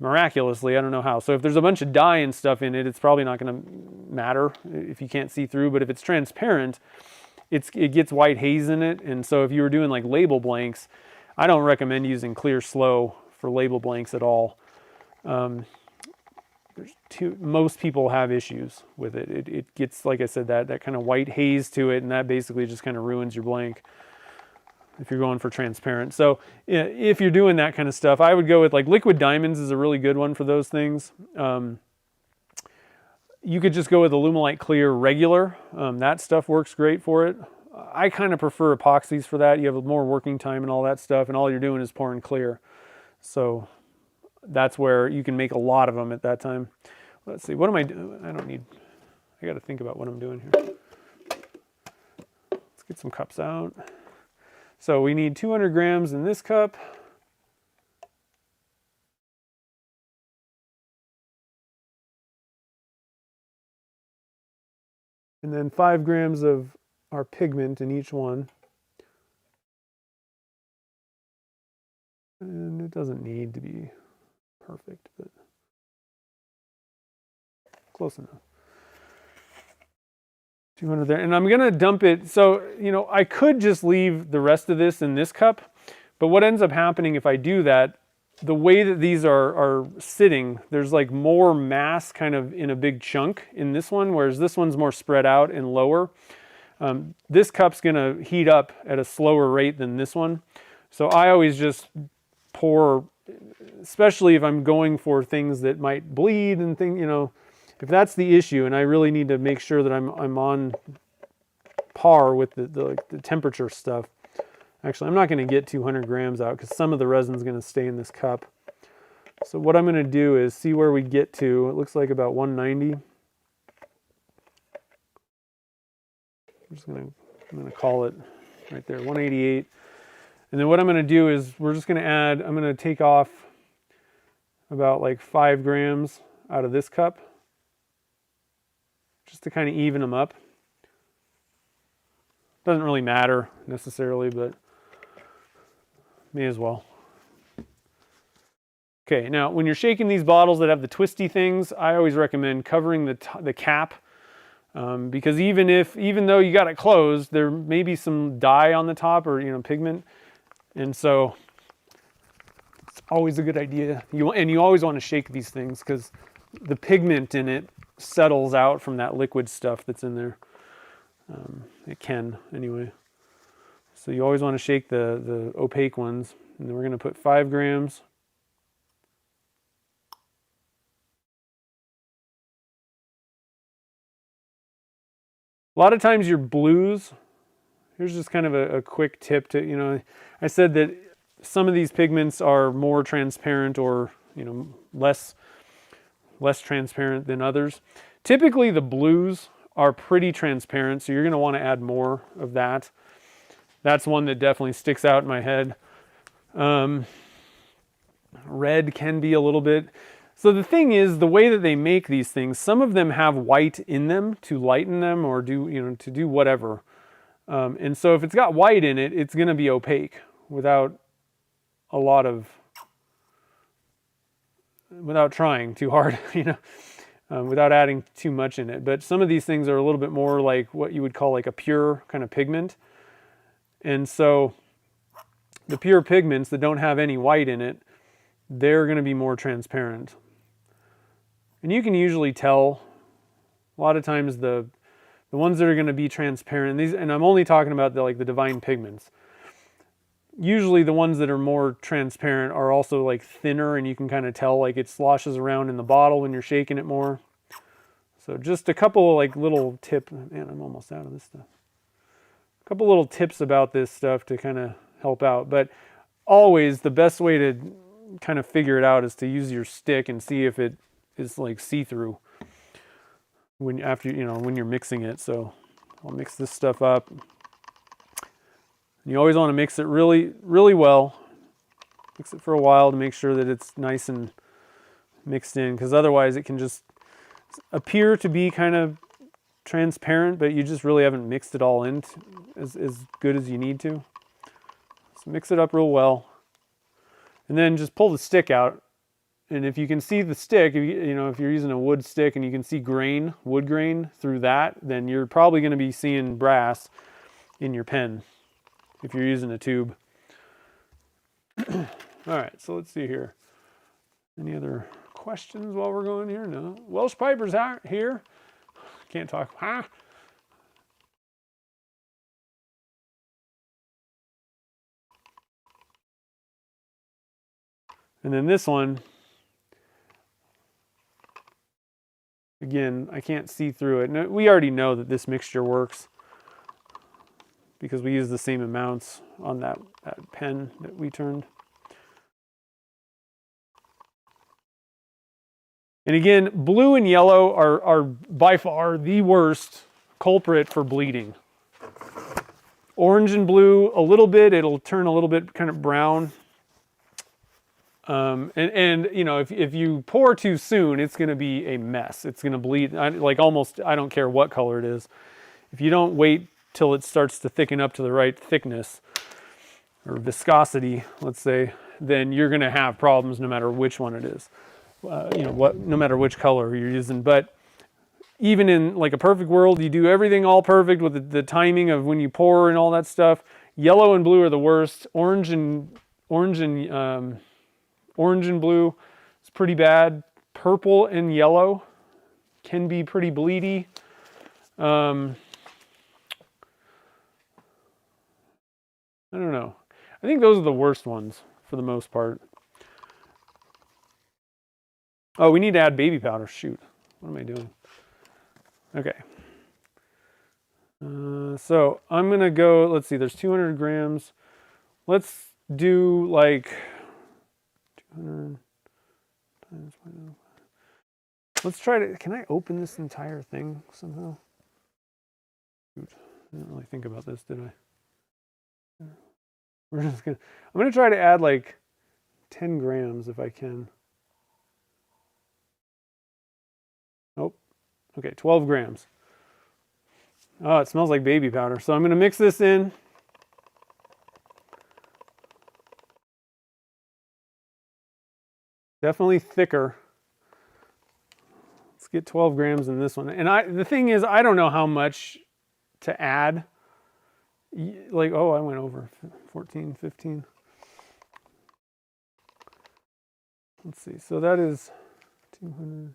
miraculously. I don't know how. So if there's a bunch of dye and stuff in it, it's probably not going to matter if you can't see through. But if it's transparent, it gets white haze in it. And so if you were doing like label blanks, I don't recommend using Clear Slow for label blanks at all. Most people have issues with it. It gets, like I said, that kind of white haze to it, and that basically just kind of ruins your blank if you're going for transparent. So if you're doing that kind of stuff, I would go with like Liquid Diamonds is a really good one for those things. You could just go with Alumilite Clear regular. That stuff works great for it. I kind of prefer epoxies for that. You have more working time and all that stuff, and all you're doing is pouring clear. So that's where you can make a lot of them at that time. Let's see, what am I doing? I got to think about what I'm doing here. Let's get some cups out. So we need 200 grams in this cup. And then 5 grams of our pigment in each one. And it doesn't need to be perfect, but close enough. 200 there. And I'm going to dump it. So, you know, I could just leave the rest of this in this cup, but what ends up happening if I do that, the way that these are sitting, there's like more mass kind of in a big chunk in this one, whereas this one's more spread out and lower. This cup's going to heat up at a slower rate than this one. So I always just pour, especially if I'm going for things that might bleed and things, you know, if that's the issue and I really need to make sure that I'm on par with the temperature stuff. Actually, I'm not going to get 200 grams out because some of the resin is going to stay in this cup. So what I'm going to do is see where we get to. It looks like about 190. I'm going to call it right there, 188. And then what I'm going to do is we're just going to add, I'm going to take off about like 5 grams out of this cup just to kind of even them up. Doesn't really matter necessarily, but may as well. Okay, now when you're shaking these bottles that have the twisty things, I always recommend covering the cap because even though you got it closed, there may be some dye on the top or, you know, pigment, and so it's always a good idea. You always want to shake these things because the pigment in it settles out from that liquid stuff that's in there. It can anyway. So you always want to shake the opaque ones. And then we're going to put 5 grams. A lot of times your blues, here's just kind of a quick tip to, you know, I said that some of these pigments are more transparent or, you know, less transparent than others. Typically the blues are pretty transparent, so you're going to want to add more of that. That's one that definitely sticks out in my head. Red can be a little bit. So the thing is, the way that they make these things, some of them have white in them to lighten them or do, you know, to do whatever. And so if it's got white in it, it's going to be opaque without trying too hard, you know, without adding too much in it. But some of these things are a little bit more like what you would call like a pure kind of pigment. And so the pure pigments that don't have any white in it, they're going to be more transparent. And you can usually tell a lot of times the ones that are going to be transparent, these, and I'm only talking about the divine pigments. Usually the ones that are more transparent are also like thinner, and you can kind of tell like it sloshes around in the bottle when you're shaking it more. So just a couple of like little tip, man, I'm almost out of this stuff. A couple little tips about this stuff to kind of help out, but always the best way to kind of figure it out is to use your stick and see if it is like see-through when you're mixing it. So I'll mix this stuff up. You always want to mix it really, really well. Mix it for a while to make sure that it's nice and mixed in, because otherwise it can just appear to be kind of transparent, but you just really haven't mixed it all in as good as you need to. So mix it up real well. And then just pull the stick out. And if you can see the stick, if you're using a wood stick and you can see wood grain through that, then you're probably going to be seeing brass in your pen if you're using a tube. All right, so let's see here. Any other questions while we're going here? No. Welsh Piper's here. Can't talk. Huh? And then this one, again, I can't see through it. No, we already know that this mixture works because we use the same amounts on that pen that we turned. And again, blue and yellow are by far the worst culprit for bleeding. Orange and blue, a little bit, it'll turn a little bit kind of brown. And you know, if you pour too soon, it's going to be a mess. It's going to bleed, like almost, I don't care what color it is. If you don't wait till it starts to thicken up to the right thickness or viscosity, let's say, then you're going to have problems no matter which one it is. You know, no matter which color you're using. But even in like a perfect world, you do everything all perfect with the timing of when you pour and all that stuff. Yellow and blue are the worst. Orange and blue is pretty bad. Purple and yellow can be pretty bleedy. I don't know. I think those are the worst ones for the most part. Oh, we need to add baby powder. Shoot. What am I doing? Okay. So I'm going to go, let's see, there's 200 grams. Let's do like 200 times 0.05. Let's try to, can I open this entire thing somehow? Shoot. I didn't really think about this, did I? I'm going to try to add like 10 grams if I can. Oh, okay, 12 grams. Oh, it smells like baby powder. So I'm going to mix this in. Definitely thicker. Let's get 12 grams in this one. And the thing is, I don't know how much to add. Like, oh, I went over 14, 15. Let's see. So that is 200.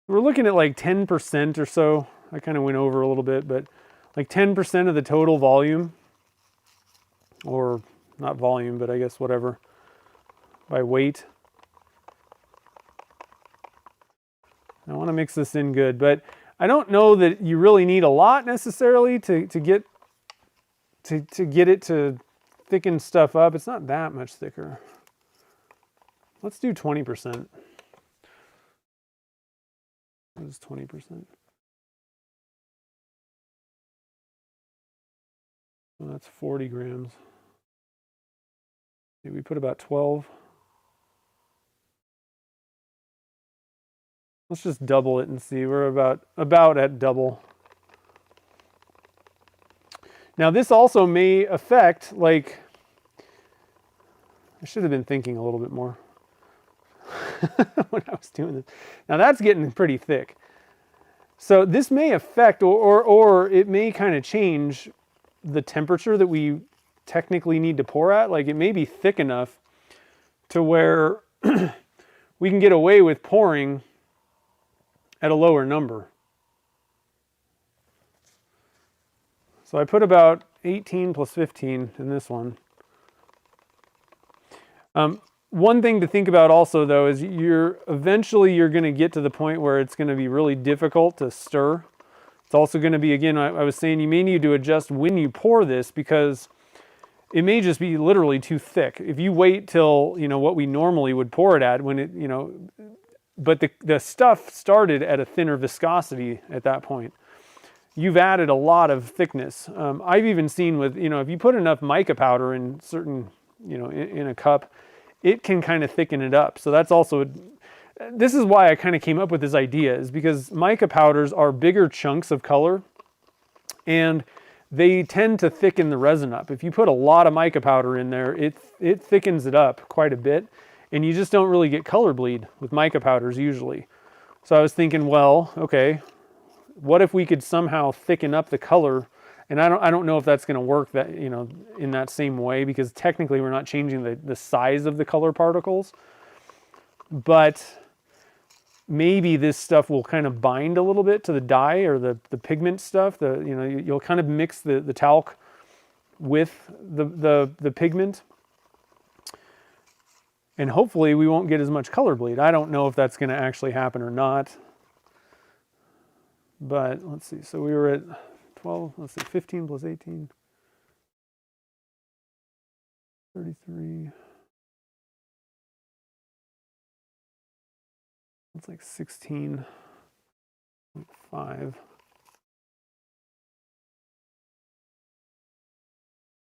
We're looking at like 10% or so. I kind of went over a little bit, but like 10% of the total volume, or not volume, but I guess whatever, by weight. I want to mix this in good, but I don't know that you really need a lot necessarily to get it to thicken stuff up. It's not that much thicker. Let's do 20%. What is 20%? Well, that's 40 grams. Maybe we put about 12. Let's just double it and see. We're about at double. Now this also may affect, like, I should have been thinking a little bit more when I was doing this. Now that's getting pretty thick. So this may affect, or it may kind of change the temperature that we technically need to pour at. Like, it may be thick enough to where we can get away with pouring at a lower number. So I put about 18 plus 15 in this one. One thing to think about also, though, is eventually you're going to get to the point where it's going to be really difficult to stir. It's also going to be, again, I was saying, you may need to adjust when you pour this, because it may just be literally too thick. If you wait till, you know, what we normally would pour it at, when it, you know, but the stuff started at a thinner viscosity at that point. You've added a lot of thickness. I've even seen with, you know, if you put enough mica powder in certain, you know, in a cup, it can kind of thicken it up. So that's also, this is why I kind of came up with this idea, is because mica powders are bigger chunks of color and they tend to thicken the resin up. If you put a lot of mica powder in there, it thickens it up quite a bit, and you just don't really get color bleed with mica powders usually. So I was thinking, well, okay, what if we could somehow thicken up the color? And I don't know if that's going to work that, you know, in that same way, because technically we're not changing the size of the color particles. But maybe this stuff will kind of bind a little bit to the dye or the pigment stuff. You know, you'll kind of mix the talc with the pigment. And hopefully we won't get as much color bleed. I don't know if that's going to actually happen or not. But let's see. So we were at 12, let's see, 15 plus 18. 33. It's like 16.5.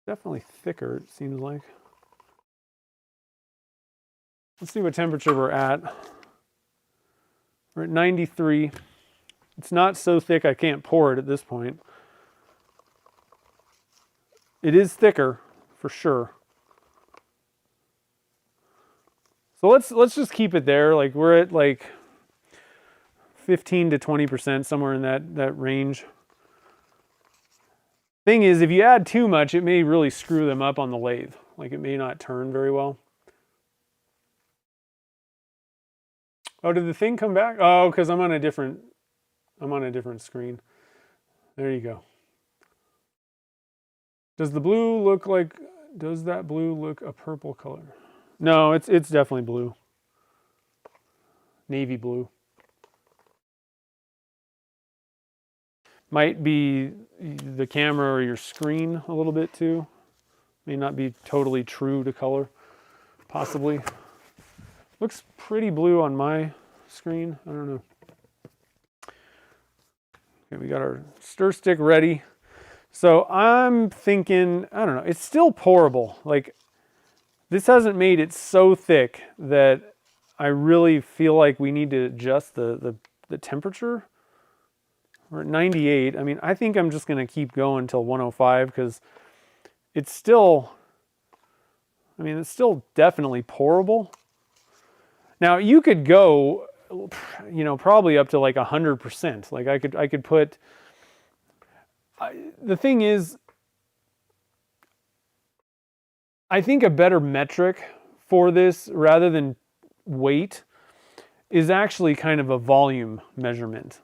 Definitely thicker, it seems like. Let's see what temperature we're at. We're at 93. It's not so thick I can't pour it at this point. It is thicker, for sure. So let's just keep it there. Like we're at like 15 to 20%, somewhere in that range. Thing is, if you add too much, it may really screw them up on the lathe. Like it may not turn very well. Oh, did the thing come back? Oh, because I'm on a different screen. There you go. Does the blue look like, does that blue look a purple color? No, it's definitely blue. Navy blue. Might be the camera or your screen a little bit too. May not be totally true to color, possibly. Looks pretty blue on my screen. I don't know. Okay, we got our stir stick ready. So I'm thinking, I don't know, it's still pourable. Like this hasn't made it so thick that I really feel like we need to adjust the temperature. We're at 98. I mean, I think I'm just going to keep going until 105 because it's still, I mean, it's still definitely pourable. Now you could go, you know, probably up to like 100%. Like I could put, the thing is, I think a better metric for this rather than weight is actually kind of a volume measurement.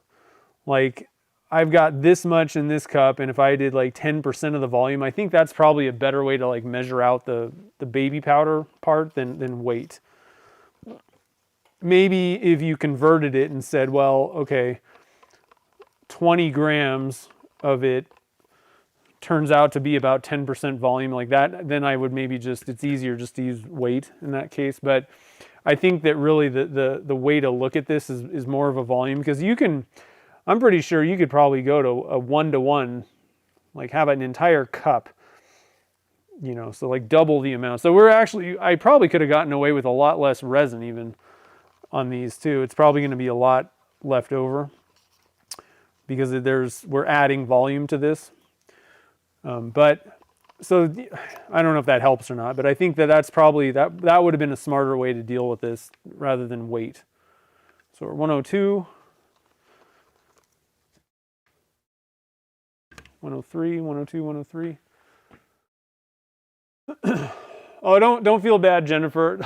Like I've got this much in this cup, and if I did like 10% of the volume, I think that's probably a better way to like measure out the baby powder part than weight. Maybe if you converted it and said, well, okay, 20 grams of it turns out to be about 10% volume like that, then I would maybe just, it's easier just to use weight in that case. But I think that really the way to look at this is more of a volume, because you can, I'm pretty sure you could probably go to a 1-to-1, like have an entire cup, you know, so like double the amount. So we're actually, I probably could have gotten away with a lot less resin even on these too. It's probably going to be a lot left over because we're adding volume to this. But so I don't know if that helps or not, but I think that's probably, that would have been a smarter way to deal with this rather than weight. So we're 102. 103, 102, 103. Oh, don't feel bad, Jennifer.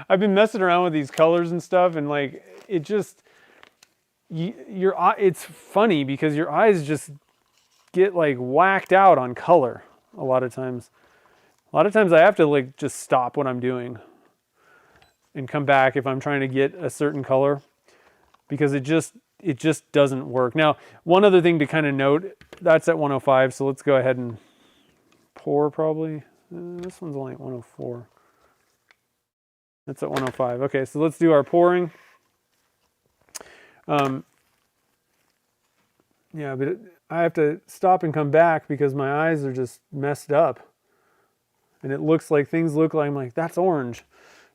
I've been messing around with these colors and stuff, and like it just, your eye, it's funny because your eyes just get like whacked out on color a lot of times. A lot of times I have to like just stop what I'm doing and come back if I'm trying to get a certain color, because it just doesn't work. Now, one other thing to kind of note, that's at 105, so let's go ahead and pour probably. This one's only at 104. That's at 105. Okay, so let's do our pouring. Yeah, but I have to stop and come back because my eyes are just messed up. And it looks like, things look like, I'm like, that's orange.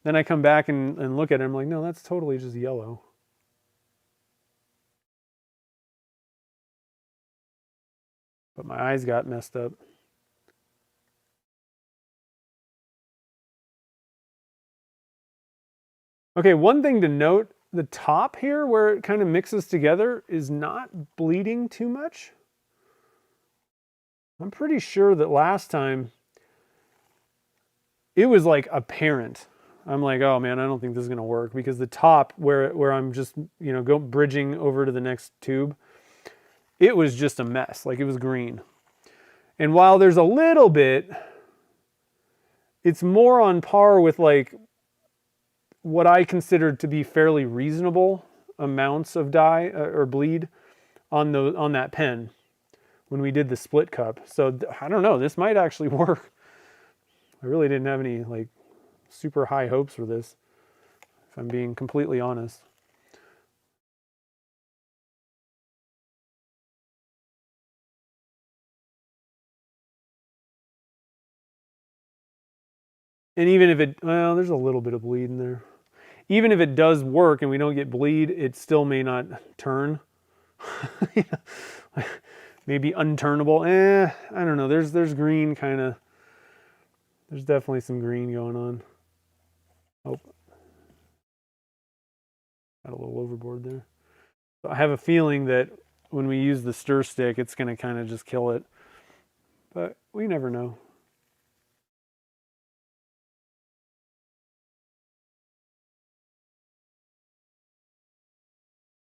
Then I come back and look at it, I'm like, no, that's totally just yellow. But my eyes got messed up. Okay, one thing to note, the top here where it kind of mixes together is not bleeding too much. I'm pretty sure that last time it was like apparent. I'm like, oh man, I don't think this is gonna work, because the top where I'm just, you know, bridging over to the next tube, it was just a mess. Like it was green. And while there's a little bit, it's more on par with like what I considered to be fairly reasonable amounts of dye or bleed on that pen when we did the split cup. So I don't know, this might actually work. I really didn't have any like super high hopes for this, if I'm being completely honest. And even if it, well, there's a little bit of bleed in there. Even if it does work and we don't get bleed, it still may not turn. Maybe unturnable. I don't know. There's green kind of. There's definitely some green going on. Oh, got a little overboard there. So I have a feeling that when we use the stir stick, it's going to kind of just kill it. But we never know.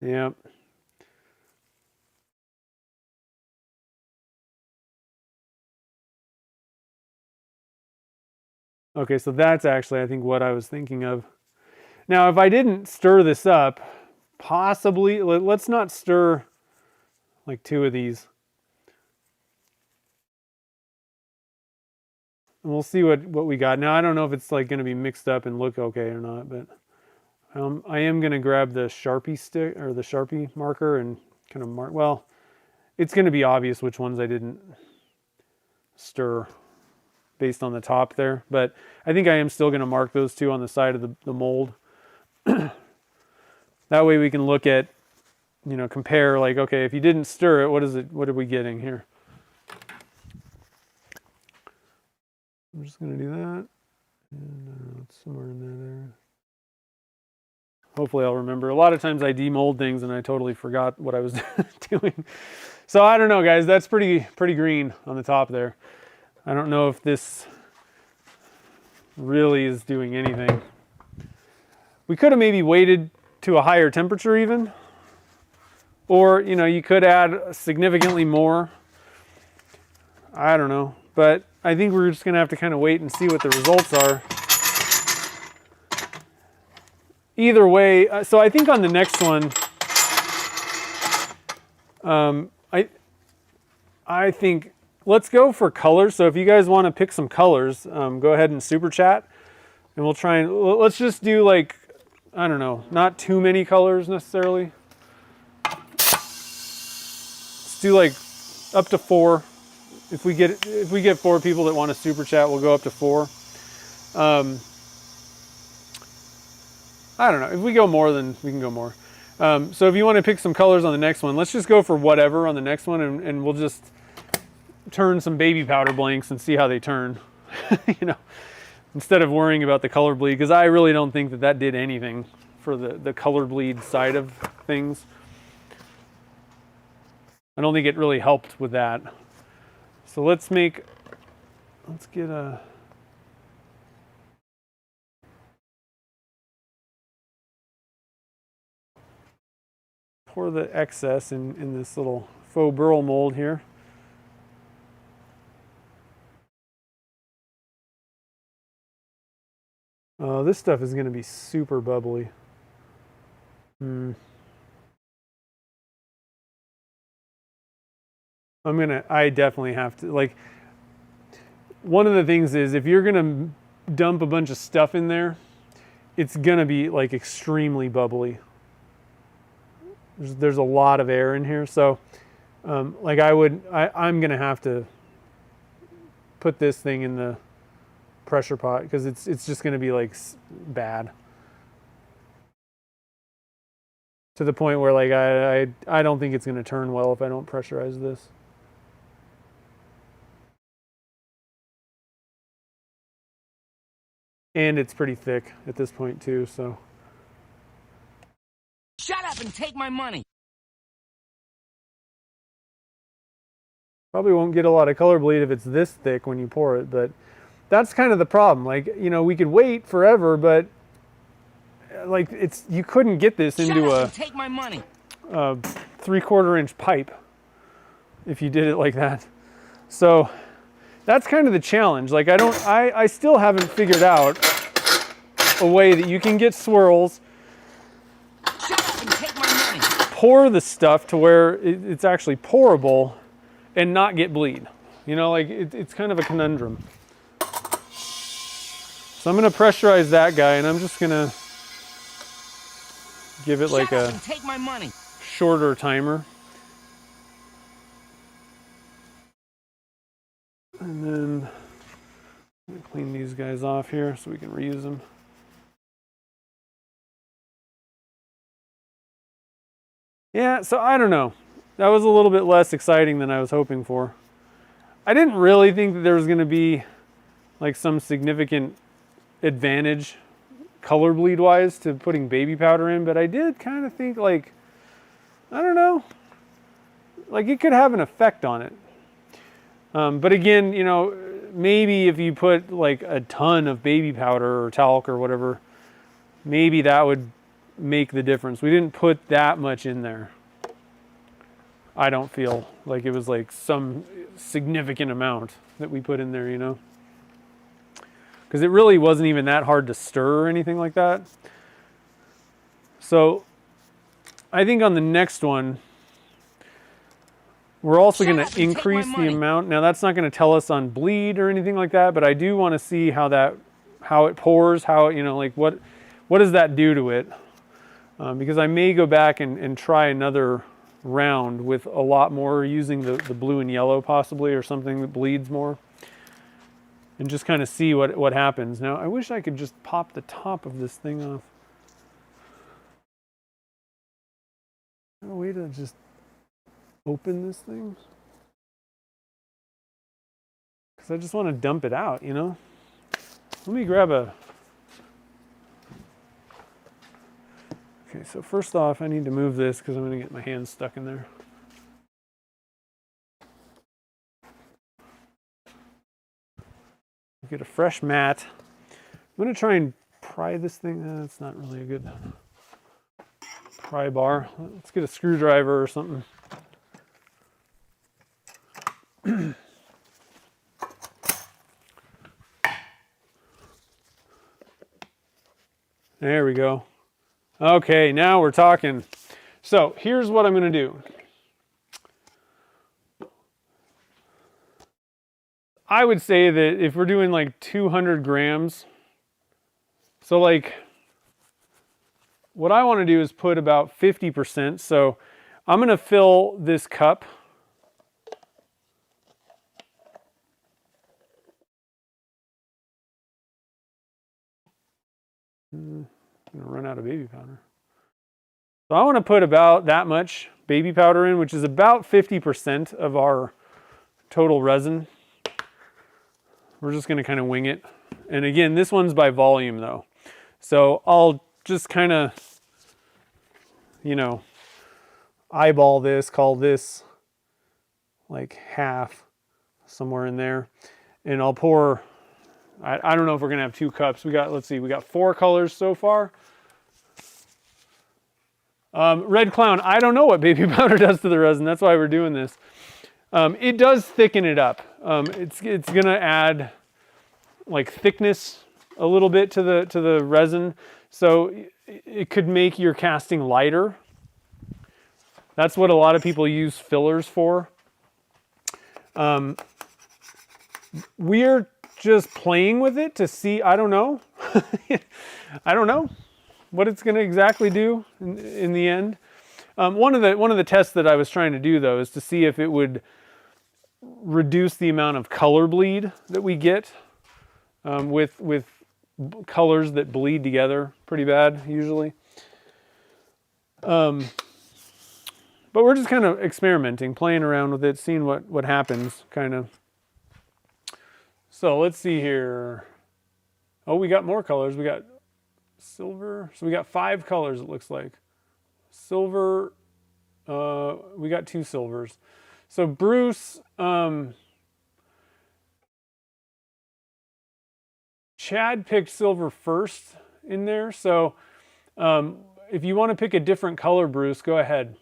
Yep. Okay, so that's actually, I think, what I was thinking of. Now, if I didn't stir this up, possibly, let's not stir like 2 of these. And we'll see what we got. Now, I don't know if it's like going to be mixed up and look okay or not, but I am going to grab the Sharpie stick or the Sharpie marker and kind of mark. Well, it's going to be obvious which ones I didn't stir based on the top there, but I think I am still going to mark those 2 on the side of the mold. That way we can look at, you know, compare like, okay, if you didn't stir it, what are we getting here? I'm just going to do that. And it's somewhere in there. Hopefully I'll remember. A lot of times I demold things and I totally forgot what I was doing. So I don't know, guys. That's pretty green on the top there. I don't know if this really is doing anything. We could have maybe waited to a higher temperature even. Or, you know, you could add significantly more. I don't know. But I think we're just going to have to kind of wait and see what the results are. Either way, so I think on the next one, I think let's go for colors. So if you guys want to pick some colors, go ahead and super chat, and we'll try and let's just do like, I don't know, not too many colors necessarily. Let's do like up to 4. If we get 4 people that want to super chat, we'll go up to 4. I don't know. If we go more, then we can go more. So if you want to pick some colors on the next one, let's just go for whatever on the next one, and we'll just turn some baby powder blanks and see how they turn. You know, instead of worrying about the color bleed, because I really don't think that did anything for the color bleed side of things. I don't think it really helped with that. So let's get a... Pour the excess in this little faux burl mold here. This stuff is going to be super bubbly. I definitely have to, like, one of the things is if you're going to dump a bunch of stuff in there, it's going to be like extremely bubbly. There's a lot of air in here, so like I'm gonna have to put this thing in the pressure pot because it's just gonna be like bad to the point where like I don't think it's gonna turn well if I don't pressurize this. And it's pretty thick at this point too, so. Shut up and take my money. Probably won't get a lot of color bleed if it's this thick when you pour it, but that's kind of the problem. Like, you know, we could wait forever, but like you couldn't get this into a take my money. 3/4 inch pipe if you did it like that. So that's kind of the challenge. Like I still haven't figured out a way that you can get swirls, pour the stuff to where it's actually pourable and not get bleed. You know, like it's kind of a conundrum. So I'm going to pressurize that guy, and I'm just going to give it like a shorter timer. And then Clean these guys off here so we can reuse them. Yeah, so I don't know. That was a little bit less exciting than I was hoping for. I didn't really think that there was going to be like some significant advantage color bleed wise to putting baby powder in, but I did kind of think like, I don't know, like it could have an effect on it. But again, you know, maybe if you put like a ton of baby powder or talc or whatever, maybe that would make the difference. We didn't put that much in there. I don't feel like it was like some significant amount that we put in there, you know, because it really wasn't even that hard to stir or anything like that. So I think on the next one, we're also going to increase the amount. Now that's not going to tell us on bleed or anything like that, but I do want to see how it pours, how, you know, like what does that do to it? Because I may go back and try another round with a lot more, using the blue and yellow possibly, or something that bleeds more, and just kind of see what happens. Now I wish I could just pop the top of this thing off. No way to just open this thing, because I just want to dump it out, you know. Let me grab a... Okay, so first off, I need to move this because I'm going to get my hands stuck in there. Get a fresh mat. I'm going to try and pry this thing. That's not really a good pry bar. Let's get a screwdriver or something. There we go. Okay, now we're talking. So here's what I'm going to do. I would say that if we're doing like 200 grams, so like what I want to do is put about 50%. So I'm going to fill this cup. I'm going to run out of baby powder. So I want to put about that much baby powder in, which is about 50% of our total resin. We're just going to kind of wing it. And again, this one's by volume though. So I'll just kind of, you know, eyeball this, call this like half, somewhere in there. And I'll pour, I don't know if we're going to have 2 cups. Let's see, we got 4 colors so far. Red Clown, I don't know what baby powder does to the resin. That's why we're doing this. It does thicken it up. It's going to add like thickness a little bit to the resin. So it could make your casting lighter. That's what a lot of people use fillers for. We're just playing with it to see, I don't know. I don't know what it's going to exactly do in the end. One of the tests that I was trying to do though is to see if it would reduce the amount of color bleed that we get with colors that bleed together pretty bad usually. But we're just kind of experimenting, playing around with it, seeing what happens, kind of. So let's see here. Oh, we got more colors. We got silver. So we got 5 colors, it looks like. Silver, we got 2 silvers. So Bruce, Chad picked silver first in there. So if you want to pick a different color, Bruce, go ahead.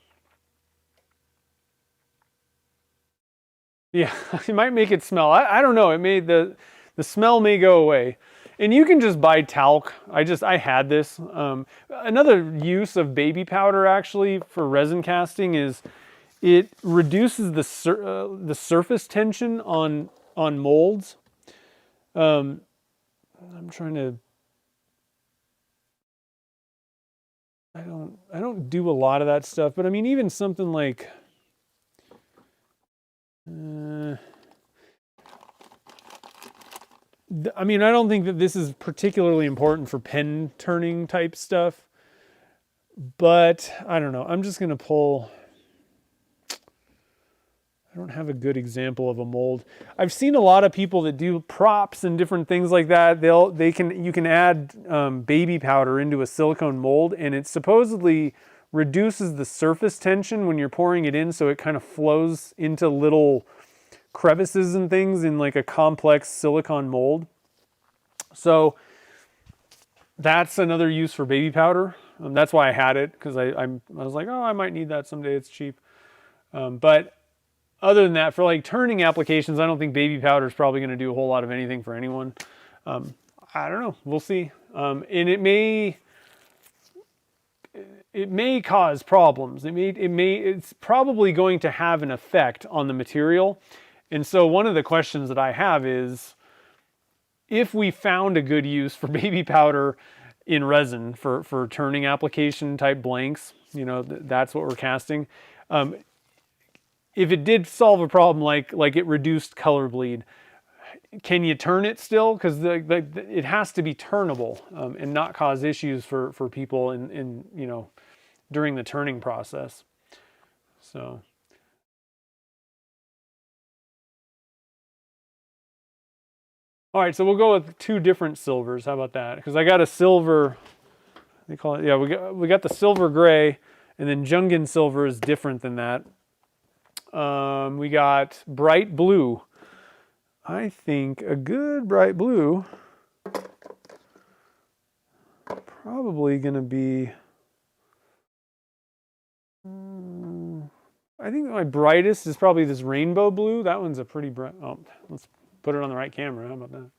Yeah, it might make it smell. I don't know. It may the smell may go away. And you can just buy talc. I had this. Another use of baby powder actually for resin casting is it reduces the surface tension on molds. I'm trying to. I don't do a lot of that stuff, but I mean even something like. I mean, I don't think that this is particularly important for pen turning type stuff, but I don't know. I'm just going to pull. I don't have a good example of a mold. I've seen a lot of people that do props and different things like that. You can add baby powder into a silicone mold, and it supposedly reduces the surface tension when you're pouring it in, so it kind of flows into little crevices and things in like a complex silicone mold. So that's another use for baby powder. That's why I had it, because I was like, oh, I might need that someday. It's cheap. But other than that, for like turning applications, I don't think baby powder is probably going to do a whole lot of anything for anyone. I don't know. We'll see. And it may cause problems. It's probably going to have an effect on the material. And so one of the questions that I have is, if we found a good use for baby powder in resin for turning application type blanks, you know, that's what we're casting. If it did solve a problem like it reduced color bleed, can you turn it still? Because it has to be turnable and not cause issues for people in you know, during the turning process. So. All right, so we'll go with two different silvers. How about that? Because I got a silver, they call it, yeah, we got the silver gray, and then Jungin silver is different than that. We got bright blue. I think a good bright blue probably going to be, I think my brightest is probably this rainbow blue. That one's a pretty bright, oh, let's put it on the right camera. How about that?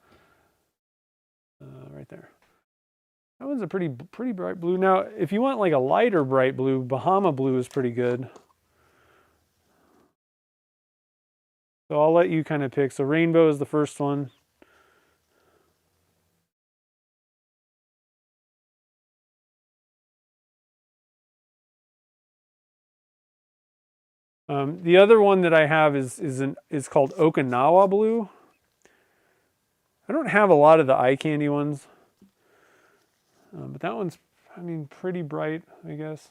Right there. That one's a pretty bright blue. Now, if you want like a lighter bright blue, Bahama blue is pretty good. So I'll let you kind of pick. So rainbow is the first one. The other one that I have is called Okinawa blue. I don't have a lot of the eye candy ones, but that one's, I mean, pretty bright, I guess.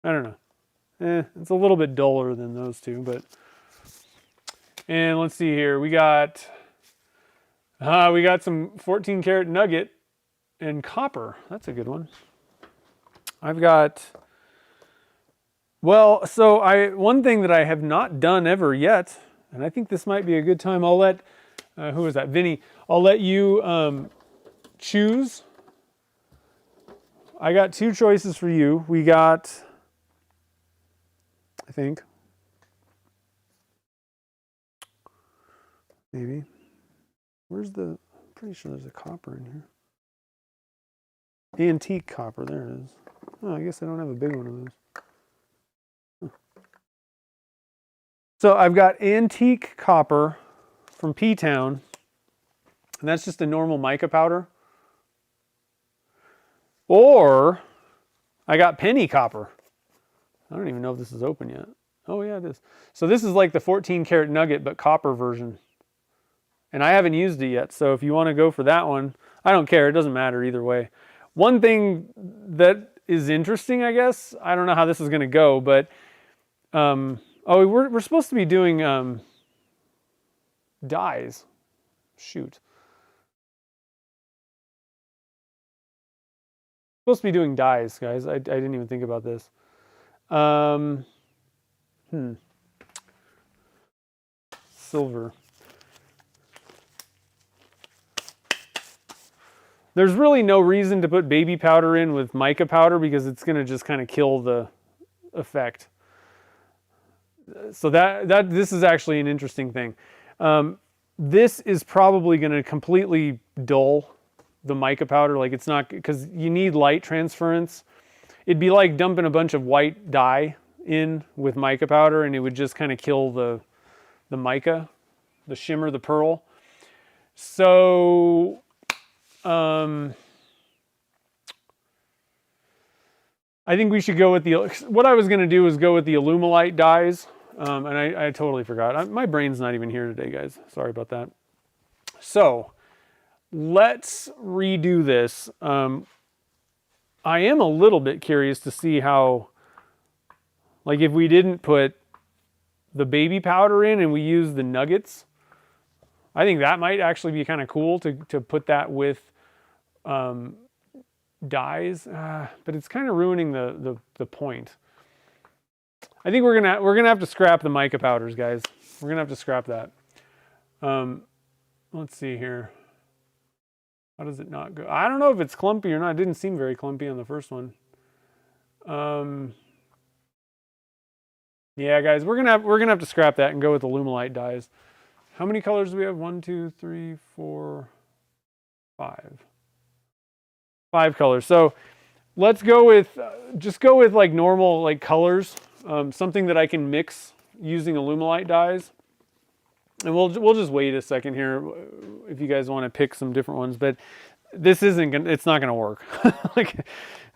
I don't know. It's a little bit duller than those two, but. And let's see here. We got some 14 karat nugget and copper. That's a good one. I've got. Well, so one thing that I have not done ever yet, and I think this might be a good time. I'll let. Who is that? Vinny. I'll let you choose. I got two choices for you. We got, I think, maybe. Where's the, I'm pretty sure there's a copper in here. Antique copper, there it is. Oh, I guess I don't have a big one of those. Huh. So I've got antique copper from P-Town, and that's just a normal mica powder. Or I got penny copper. I don't even know if this is open yet. Oh yeah, it is. So this is like the 14 karat nugget, but copper version. And I haven't used it yet, so if you want to go for that one, I don't care. It doesn't matter either way. One thing that is interesting, I guess, I don't know how this is going to go, but we're supposed to be doing dyes. Shoot. Supposed to be doing dyes, guys. I didn't even think about this. Silver. There's really no reason to put baby powder in with mica powder because it's going to just kind of kill the effect. So this is actually an interesting thing. This is probably going to completely dull the mica powder. Like it's not, because you need light transference. It'd be like dumping a bunch of white dye in with mica powder, and it would just kind of kill the mica, the shimmer, the pearl. So I think we should go with what I was going to do is go with the Alumilite dyes. And I totally forgot. My brain's not even here today, guys. Sorry about that. So let's redo this. I am a little bit curious to see how, like if we didn't put the baby powder in and we use the nuggets, I think that might actually be kind of cool to put that with dyes, but it's kind of ruining the point. I think we're gonna have to scrap the mica powders, guys. We're gonna have to scrap that. Let's see here. How does it not go? I don't know if it's clumpy or not. It didn't seem very clumpy on the first one. Yeah, guys, we're gonna have to scrap that and go with the Lumelite dyes. How many colors do we have? 1, 2, 3, 4, 5. 5 colors. So let's go with just go with like normal like colors, something that I can mix using Lumelite dyes. And we'll just wait a second here if you guys want to pick some different ones, but this it's not gonna work. Like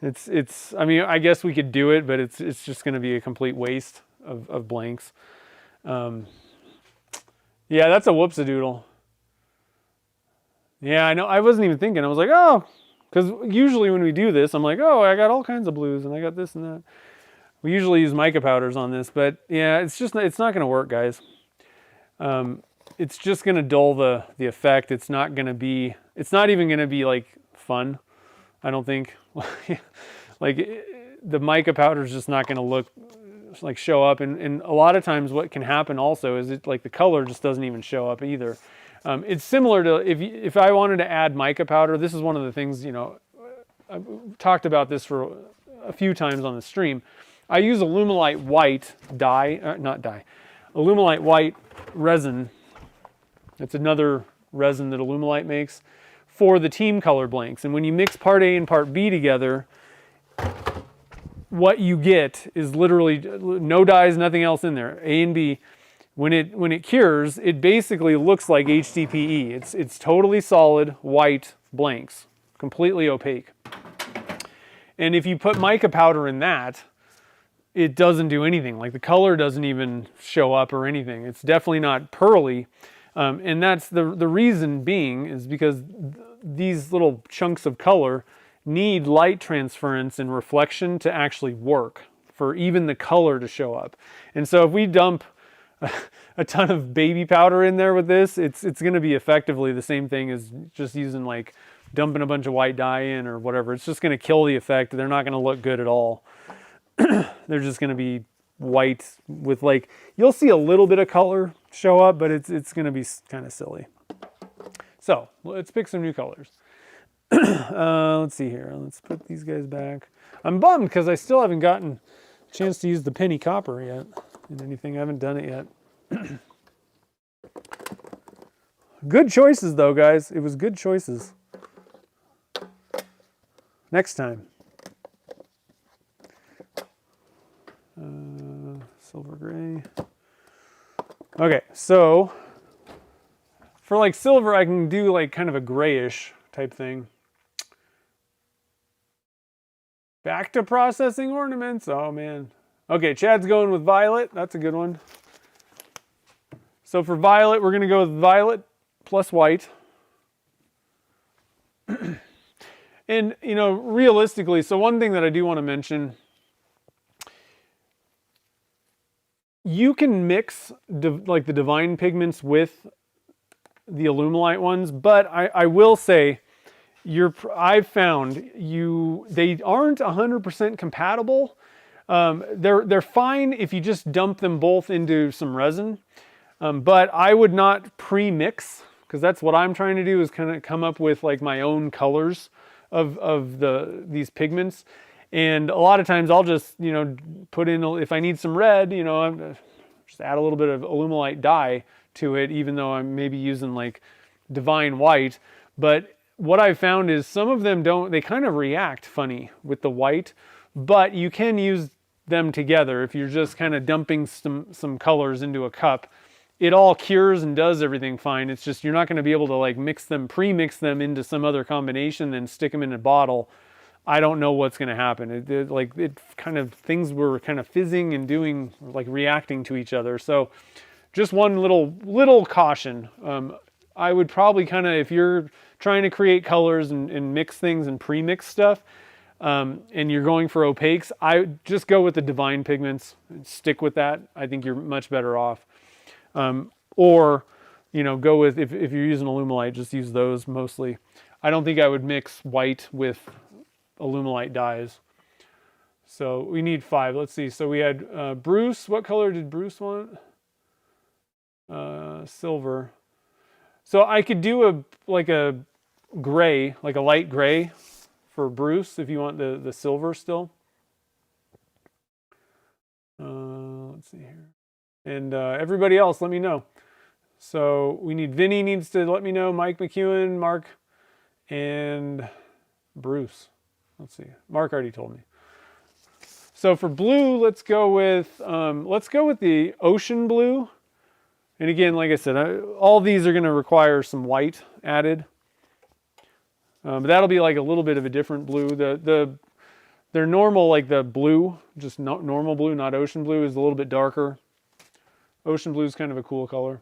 it's I mean, I guess we could do it, but it's just gonna be a complete waste of blanks. Yeah, that's a whoops-a-doodle. Yeah, I know. I wasn't even thinking. I was like, oh, because usually when we do this, I'm like, oh, I got all kinds of blues and I got this and that. We usually use mica powders on this, but yeah, it's not going to work, guys. It's just going to dull the effect. It's not even going to be like fun, I don't think. Like the mica powder is just not going to look like show up, and a lot of times what can happen also is like the color just doesn't even show up either. It's similar to if I wanted to add mica powder. This is one of the things, you know, I've talked about this for a few times on the stream. I use a Lumelite white dye, a Lumelite white resin. It's another resin that Lumelite makes for the team color blanks. And when you mix part A and part B together, what you get is literally no dyes, nothing else in there. A and B. When it cures, it basically looks like HDPE. It's totally solid white blanks, completely opaque. And if you put mica powder in that, it doesn't do anything. Like the color doesn't even show up or anything. It's definitely not pearly. And that's the reason being is because these little chunks of color need light transference and reflection to actually work for even the color to show up. And so if we dump a ton of baby powder in there with this, it's going to be effectively the same thing as just using like dumping a bunch of white dye in or whatever. It's just going to kill the effect. They're not going to look good at all. They're just going to be white with like, you'll see a little bit of color show up, but it's going to be kind of silly. So let's pick some new colors. Let's see here. Let's put these guys back. I'm bummed because I still haven't gotten a chance to use the penny copper yet in anything. I haven't done it yet. Good choices though, guys. It was good choices. Next time. Silver gray. Okay, so for like silver, I can do like kind of a grayish type thing. Back to processing ornaments. Oh man. Okay, Chad's going with violet. That's a good one. So for violet, we're going to go with violet plus white. And, you know, realistically, so one thing that I do want to mention, you can mix like the divine pigments with the Lumelite ones, but I will say, I've found they aren't 100% compatible. They're fine if you just dump them both into some resin, but I would not pre-mix, because that's what I'm trying to do, is kind of come up with like my own colors of these pigments. And a lot of times I'll just, you know, put in, if I need some red, you know, just add a little bit of Lumelite dye to it, even though I'm maybe using like divine white. But what I've found is some of them they kind of react funny with the white, but you can use them together. If you're just kind of dumping some colors into a cup, it all cures and does everything fine. It's just, you're not going to be able to like pre-mix them into some other combination, then stick them in a bottle. I don't know what's going to happen. Things were kind of fizzing and reacting to each other. So just one little caution. I would probably kind of, if you're trying to create colors and mix things and pre-mix stuff, and you're going for opaques, I just go with the Divine pigments and stick with that. I think you're much better off. Or, you know, go with, if you're using Alumilite, just use those mostly. I don't think I would mix white with Alumilite dyes. So we need 5. Let's see. So we had Bruce. What color did Bruce want? Silver. So I could do like a gray, like a light gray for Bruce if you want the silver still. Let's see here. And everybody else, let me know. So we need, Vinny needs to let me know, Mike McEwen, Mark, and Bruce. Let's see. Mark already told me. So for blue, let's go with the ocean blue. And again, like I said, all these are going to require some white added. But that'll be like a little bit of a different blue. They're normal, like the blue, just normal blue, not ocean blue, is a little bit darker. Ocean blue is kind of a cool color.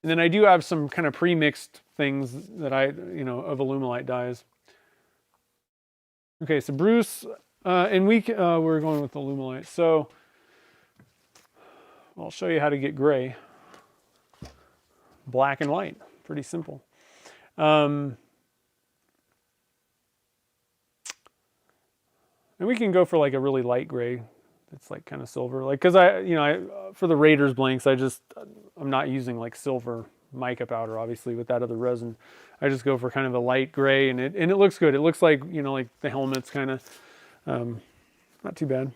And then I do have some kind of pre-mixed things that of Alumilite dyes. Okay, so Bruce, and we're going with Alumilite. So I'll show you how to get gray. Black and white, pretty simple. And we can go for like a really light gray. It's like kind of silver, like, because for the Raiders blanks, I'm not using like silver mica powder, obviously, with that other resin. I just go for kind of a light gray, and it looks good. It looks like, like the helmets kind of, not too bad.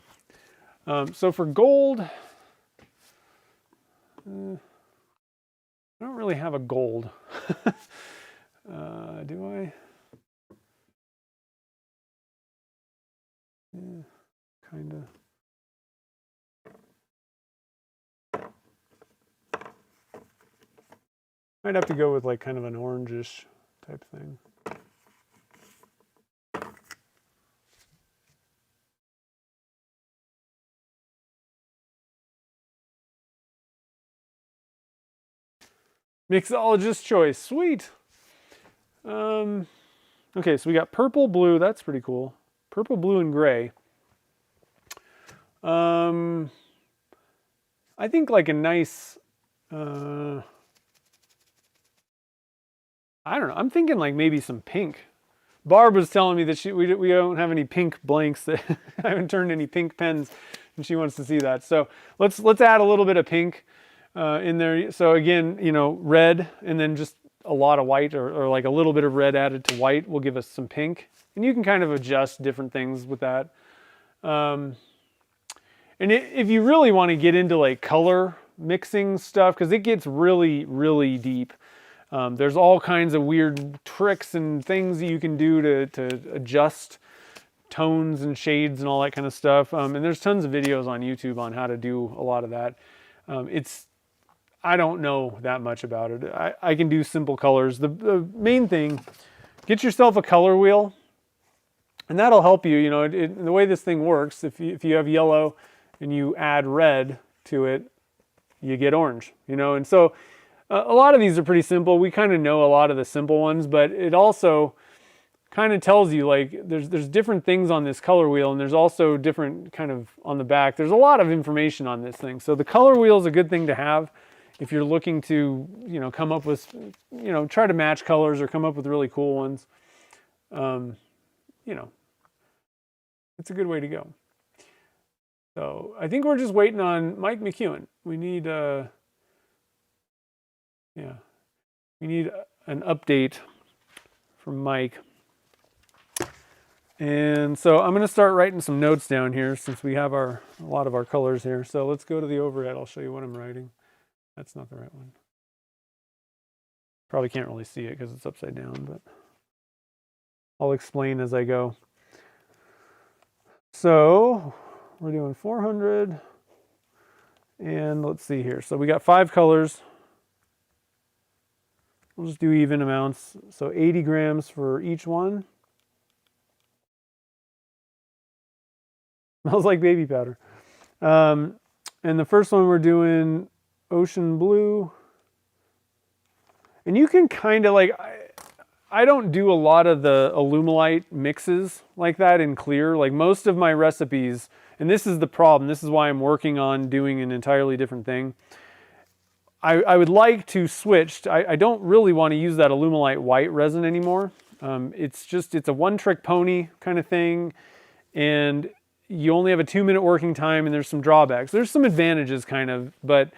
So for gold, I don't really have a gold. Do I? Yeah, kind of. I'd have to go with like kind of an orangish type thing. Mixologist choice, sweet. Okay, so we got purple, blue, that's pretty cool. Purple, blue, and gray. I think like a nice, I don't know. I'm thinking like maybe some pink. Barb was telling me that we don't have any pink blanks. That I haven't turned any pink pens, and she wants to see that. So let's add a little bit of pink in there. So again, red, and then just a lot of white, or like a little bit of red added to white will give us some pink. And you can kind of adjust different things with that. And if you really want to get into like color mixing stuff, because it gets really, really deep. There's all kinds of weird tricks and things that you can do to adjust tones and shades and all that kind of stuff. And there's tons of videos on YouTube on how to do a lot of that. I don't know that much about it. I can do simple colors. The main thing, get yourself a color wheel, and that'll help you. The way this thing works, if you have yellow and you add red to it, you get orange. And so a lot of these are pretty simple. We kind of know a lot of the simple ones, but it also kind of tells you like there's different things on this color wheel, and there's also different kind of on the back. There's a lot of information on this thing. So the color wheel is a good thing to have if you're looking to, come up with, try to match colors or come up with really cool ones. It's a good way to go. So I think we're just waiting on Mike McEwen. We need we need an update from Mike. And so I'm going to start writing some notes down here since we have a lot of our colors here. So let's go to the overhead. I'll show you what I'm writing. That's not the right one. Probably can't really see it because it's upside down, but I'll explain as I go. So we're doing 400, and let's see here. So we got 5 colors. We'll just do even amounts. So 80 grams for each one. Smells like baby powder. And the first one we're doing ocean blue. And you can kind of like, I don't do a lot of the Alumilite mixes like that in clear. Like most of my recipes, and this is the problem, this is why I'm working on doing an entirely different thing. I would like to switch. I don't really want to use that Alumilite white resin anymore. It's a one-trick pony kind of thing, and you only have a 2-minute working time, and there's some drawbacks. There's some advantages kind of, but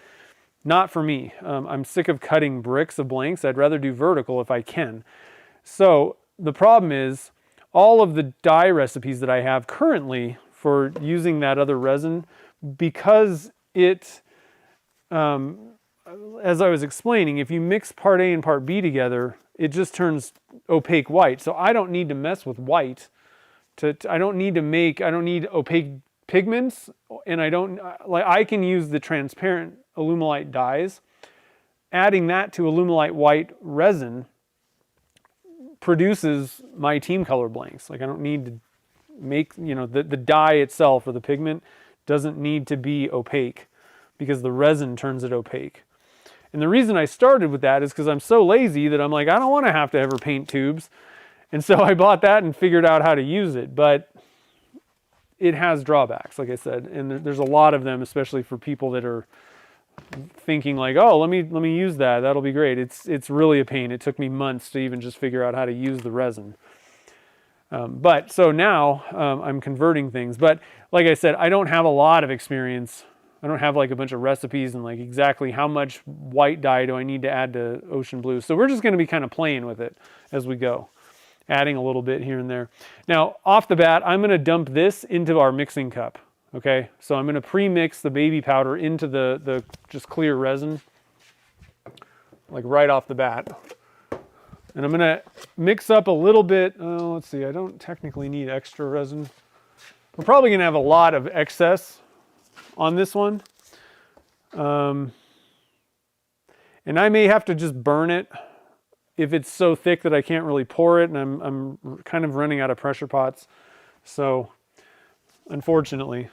not for me. I'm sick of cutting bricks of blanks. I'd rather do vertical if I can. So the problem is all of the dye recipes that I have currently for using that other resin, because it, as I was explaining, if you mix part A and part B together, it just turns opaque white. So I don't need to mess with white. I don't need opaque pigments, and I can use the transparent Alumilite dyes. Adding that to Alumilite white resin produces my team color blanks. Like I don't need to make, the dye itself or the pigment doesn't need to be opaque because the resin turns it opaque. And the reason I started with that is because I'm so lazy that I'm like, I don't want to have to ever paint tubes. And so I bought that and figured out how to use it. But it has drawbacks, like I said. And there's a lot of them, especially for people that are thinking like, oh, let me use that. That'll be great. It's really a pain. It took me months to even just figure out how to use the resin. But so now I'm converting things. But like I said, I don't have a lot of experience. I don't have like a bunch of recipes and like exactly how much white dye do I need to add to ocean blue. So we're just going to be kind of playing with it as we go, adding a little bit here and there. Now, off the bat, I'm going to dump this into our mixing cup. Okay, so I'm going to pre-mix the baby powder into the just clear resin, like right off the bat. And I'm going to mix up a little bit. Let's see, I don't technically need extra resin. We're probably going to have a lot of excess on this one. And I may have to just burn it if it's so thick that I can't really pour it, and I'm kind of running out of pressure pots. So unfortunately,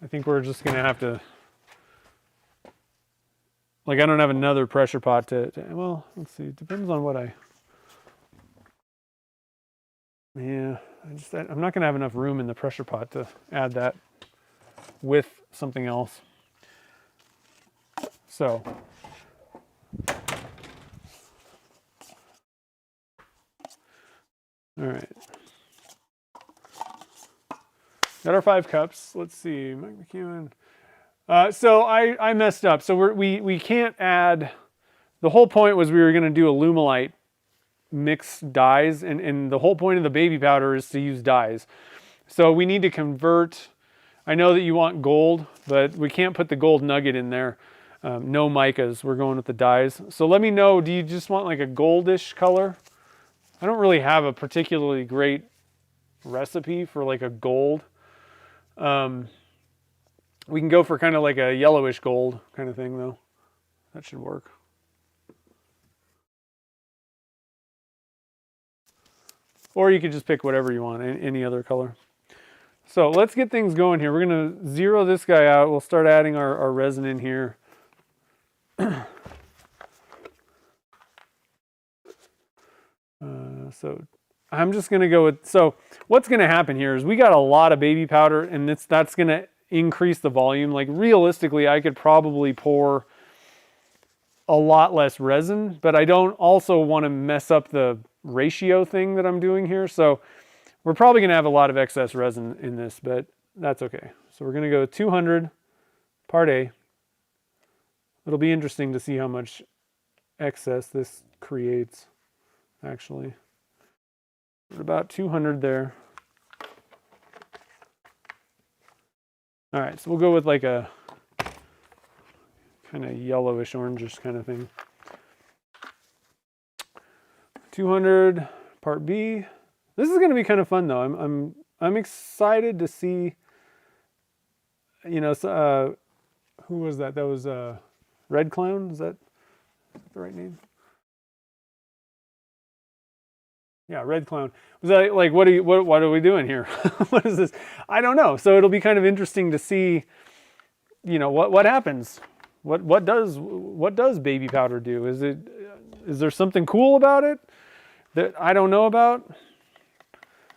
I think we're just going to have to, like I don't have another pressure pot well, let's see, it depends on what I'm not going to have enough room in the pressure pot to add that with something else. So all right. Got our 5 cups. Let's see, Mike McEwen. So I messed up. So we can't add, the whole point was we were going to do Alumilite mixed dyes, and the whole point of the baby powder is to use dyes. So we need to convert, I know that you want gold, but we can't put the gold nugget in there. No micas, we're going with the dyes. So let me know, do you just want like a goldish color? I don't really have a particularly great recipe for like a gold. We can go for kind of like a yellowish gold kind of thing though. That should work. Or you could just pick whatever you want, any other color. So let's get things going here. We're going to zero this guy out. We'll start adding our resin in here. So I'm just going to go with, so what's going to happen here is we got a lot of baby powder, and that's going to increase the volume. Like realistically, I could probably pour a lot less resin, but I don't also want to mess up the ratio thing that I'm doing here. So we're probably going to have a lot of excess resin in this, but that's okay. So we're going to go 200 part A. It'll be interesting to see how much excess this creates actually. About 200 there. All right, so we'll go with like a kind of yellowish orangish kind of thing. 200 part B. This is going to be kind of fun though. I'm excited to see, you know, who was that? That was Red Clown. Is that the right name? Yeah, Red Clown. Was that like, what are we doing here? What is this? I don't know. So it'll be kind of interesting to see, you know, what happens. What does baby powder do? Is it, Is there something cool about it that I don't know about?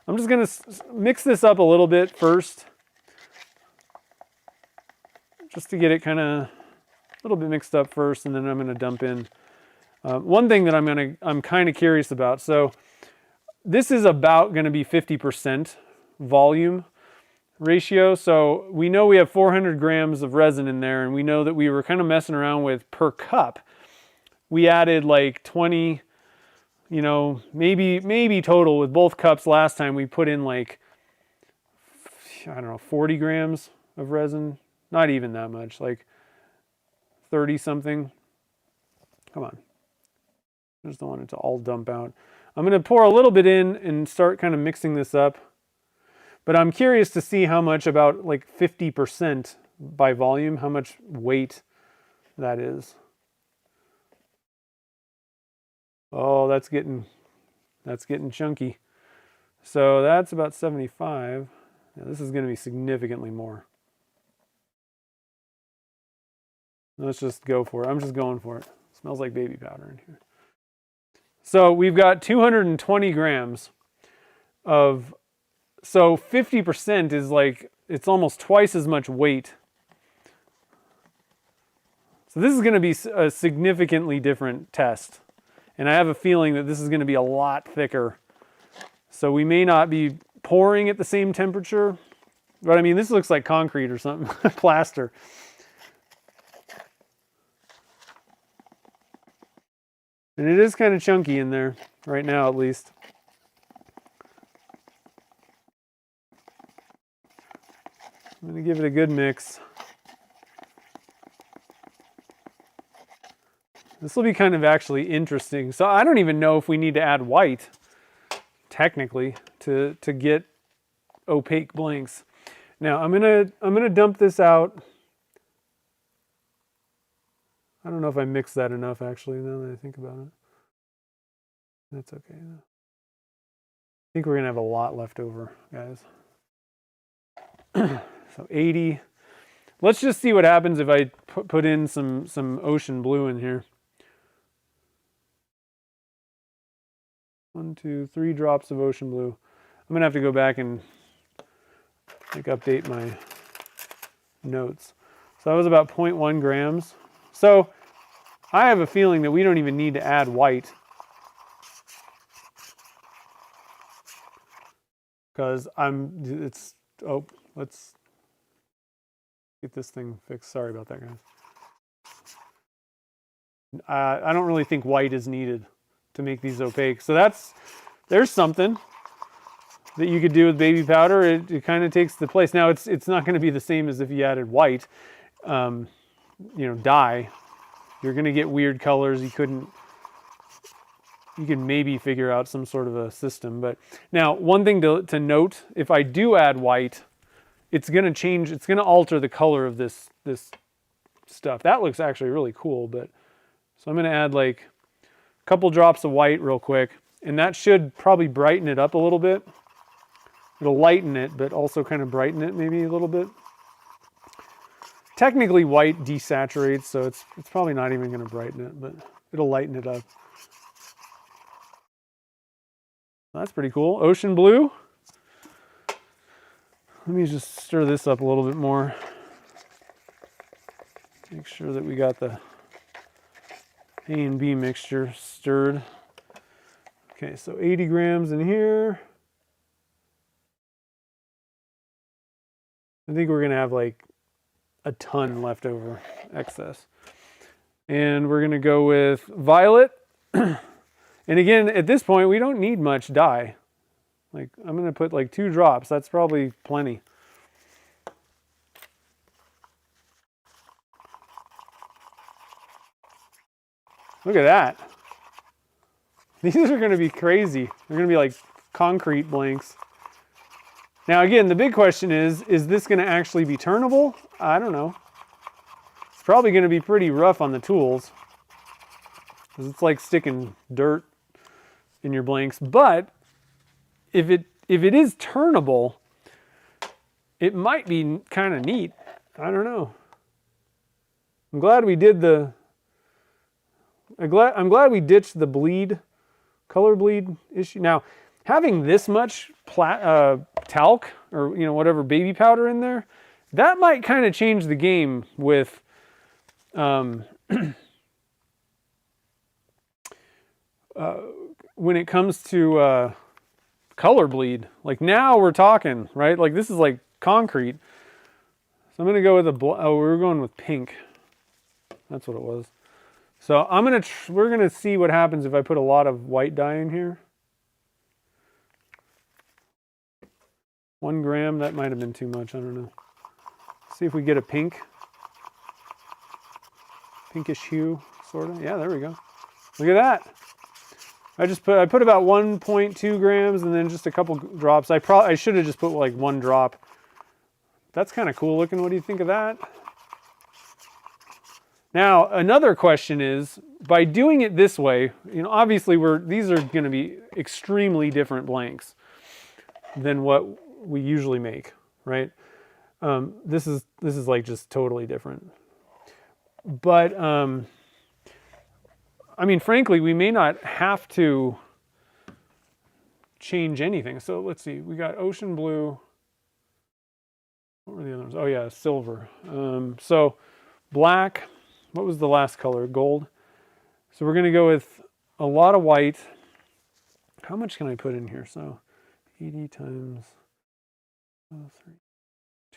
I'm just going to mix this up a little bit first, just to get it kind of a little bit mixed up first, and then I'm going to dump in. One thing that I'm kind of curious about. So this is about going to be 50% volume ratio. So we know we have 400 grams of resin in there, and we know that we were kind of messing around with per cup. We added like 20, you know, maybe total with both cups last time we put in like, I don't know, 40 grams of resin. Not even that much, like 30 something. Come on. I just don't want it to all dump out. I'm going to pour a little bit in and start kind of mixing this up. But I'm curious to see how much, about like 50% by volume, how much weight that is. Oh, that's getting chunky. So that's about 75. Now, this is going to be significantly more. Let's just go for it. I'm just going for it. Smells like baby powder in here. So we've got 220 grams of, so 50% is like, it's almost twice as much weight. So this is going to be a significantly different test. And I have a feeling that this is going to be a lot thicker. So we may not be pouring at the same temperature. But I mean, this looks like concrete or something, plaster. And it is kind of chunky in there, right now at least. I'm going to give it a good mix. This will be kind of actually interesting. So I don't even know if we need to add white, technically, to get opaque blanks. Now I'm gonna dump this out. I don't know if I mixed that enough, actually, now that I think about it. That's okay. I think we're going to have a lot left over, guys. So 80. Let's just see what happens if I put in some ocean blue in here. 1, 2, 3 drops of ocean blue. I'm going to have to go back and update my notes. So that was about 0.1 grams. So I have a feeling that we don't even need to add white, because let's get this thing fixed. Sorry about that, guys. I don't really think white is needed to make these opaque. So there's something that you could do with baby powder. It kind of takes the place. Now it's not going to be the same as if you added white, dye. You're going to get weird colors. You could maybe figure out some sort of a system. But now, one thing to note, if I do add white, it's going to change, it's going to alter the color of this stuff. That looks actually really cool. But so I'm going to add like a couple drops of white real quick, and that should probably brighten it up a little bit. It'll lighten it, but also kind of brighten it maybe a little bit. Technically, white desaturates, so it's probably not even going to brighten it, but it'll lighten it up. That's pretty cool. Ocean blue. Let me just stir this up a little bit more. Make sure that we got the A and B mixture stirred. Okay, so 80 grams in here. I think we're going to have like a ton left over, excess. And we're going to go with violet. And again, at this point, we don't need much dye. Like, I'm going to put like 2 drops. That's probably plenty. Look at that. These are going to be crazy. They're going to be like concrete blanks. Now again, the big question is this going to actually be turnable? I don't know. It's probably going to be pretty rough on the tools, because it's like sticking dirt in your blanks. But if it is turnable, it might be kind of neat. I don't know. I'm glad we did I'm glad we ditched the color bleed issue. Now, having this much talc or whatever baby powder in there, that might kind of change the game with when it comes to color bleed. Like now we're talking, right? Like this is like concrete. So I'm gonna go with we were going with pink. That's what it was. So we're gonna see what happens if I put a lot of white dye in here. 1 gram, that might have been too much, I don't know. See if we get a pinkish hue, sort of. Yeah, there we go. Look at that. I put about 1.2 grams and then just a couple drops. I should have just put like 1 drop. That's kind of cool looking. What do you think of that? Now, another question is, by doing it this way, obviously these are going to be extremely different blanks than what we usually make, right? This is like just totally different. But I mean, frankly, we may not have to change anything. So let's see. We got ocean blue. What were the other ones? Oh yeah, silver. So black. What was the last color? Gold. So we're going to go with a lot of white. How much can I put in here? So 80 times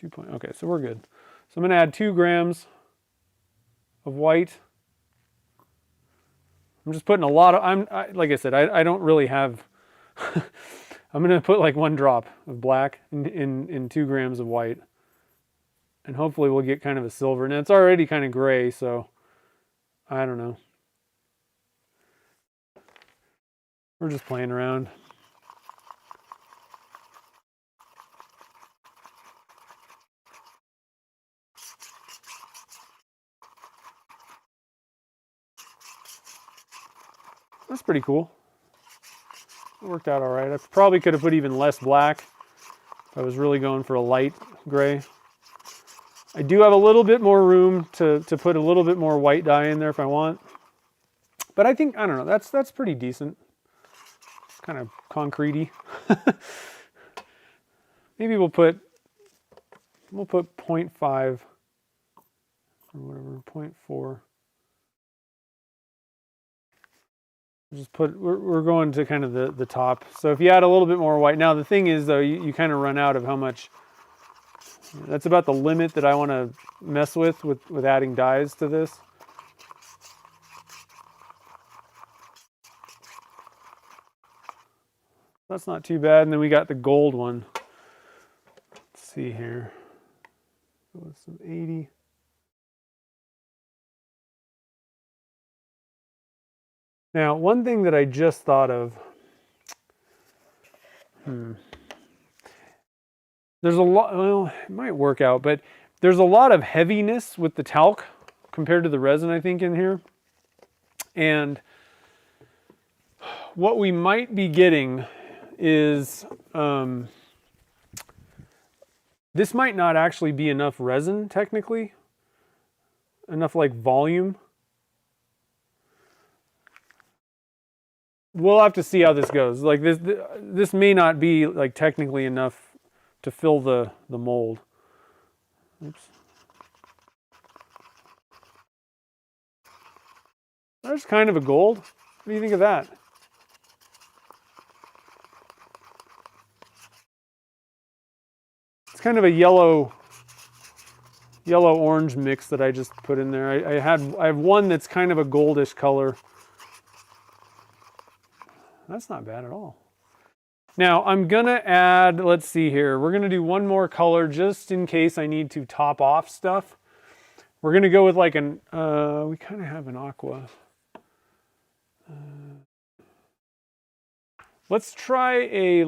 2 point. Okay, so we're good. So I'm going to add 2 grams of white. I'm just putting a lot of, like I said, I don't really have, I'm going to put like 1 drop of black in 2 grams of white. And hopefully we'll get kind of a silver. Now it's already kind of gray, so I don't know. We're just playing around. That's pretty cool. It worked out all right. I probably could have put even less black if I was really going for a light gray. I do have a little bit more room to put a little bit more white dye in there if I want. But I think, I don't know, that's pretty decent. It's kind of concrete-y. Maybe we'll put 0.5 or whatever, 0.4. We're going to kind of the top. So if you add a little bit more white, now the thing is though, you kind of run out of how much. That's about the limit that I want to mess with adding dyes to this. That's not too bad. And then we got the gold one. Let's see here. Go with some 80. Now, one thing that I just thought of. There's a lot, well, it might work out, but there's a lot of heaviness with the talc compared to the resin, I think, in here. And what we might be getting is, this might not actually be enough resin, technically. Enough, like, volume. We'll have to see how this goes. Like, this may not be, like, technically enough to fill the mold. Oops. There's kind of a gold. What do you think of that? It's kind of a yellow-orange mix that I just put in there. I have one that's kind of a goldish color. That's not bad at all. Now I'm gonna add, let's see here, we're gonna do 1 more color just in case I need to top off stuff. We're gonna go with like we kind of have an aqua. Let's try we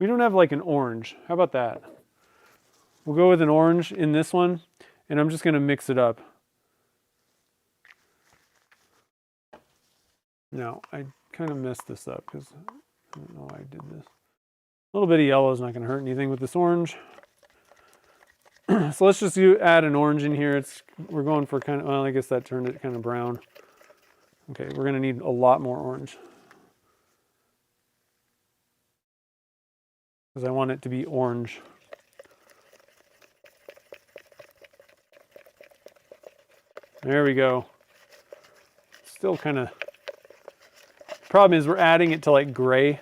don't have like an orange. How about that? We'll go with an orange in this one, and I'm just gonna mix it up. Now, I kind of messed this up because I don't know why I did this. A little bit of yellow is not going to hurt anything with this orange. So let's just add an orange in here. We're going for kind of, well, I guess that turned it kind of brown. Okay, we're going to need a lot more orange, because I want it to be orange. There we go. Still kind of, problem is we're adding it to like gray.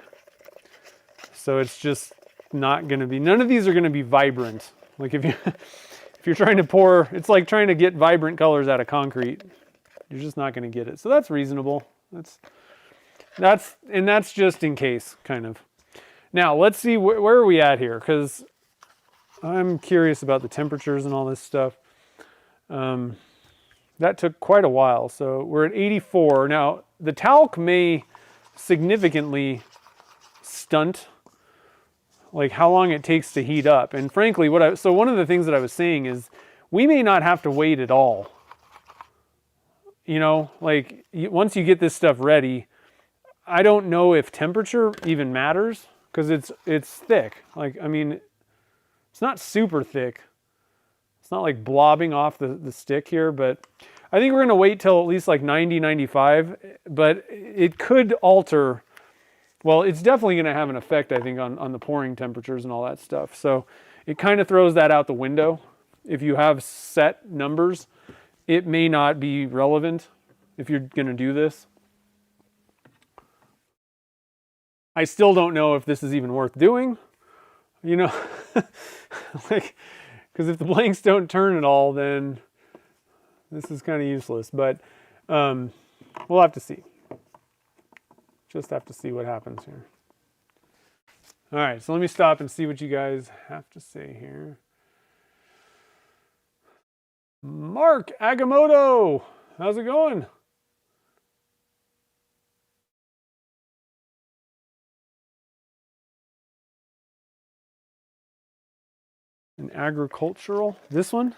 So it's just not going to be, none of these are going to be vibrant. Like if you're trying to pour, it's like trying to get vibrant colors out of concrete. You're just not going to get it. So that's reasonable. That's just in case, kind of. Now let's see where are we at here, because I'm curious about the temperatures and all this stuff. That took quite a while. So we're at 84. Now the talc may significantly stunt like how long it takes to heat up. And frankly, so one of the things that I was saying is we may not have to wait at all. You know, like once you get this stuff ready, I don't know if temperature even matters, because it's thick. Like, I mean, it's not super thick. It's not like blobbing off the stick here, but I think we're going to wait till at least like 90, 95, but it could alter. Well, it's definitely going to have an effect, I think, on the pouring temperatures and all that stuff. So it kind of throws that out the window. If you have set numbers, it may not be relevant if you're going to do this. I still don't know if this is even worth doing, you know, like, because if the blanks don't turn at all, then this is kind of useless. But we'll have to see. Just have to see what happens here. All right, so let me stop and see what you guys have to say here. Mark Agamotto, how's it going? An agricultural, this one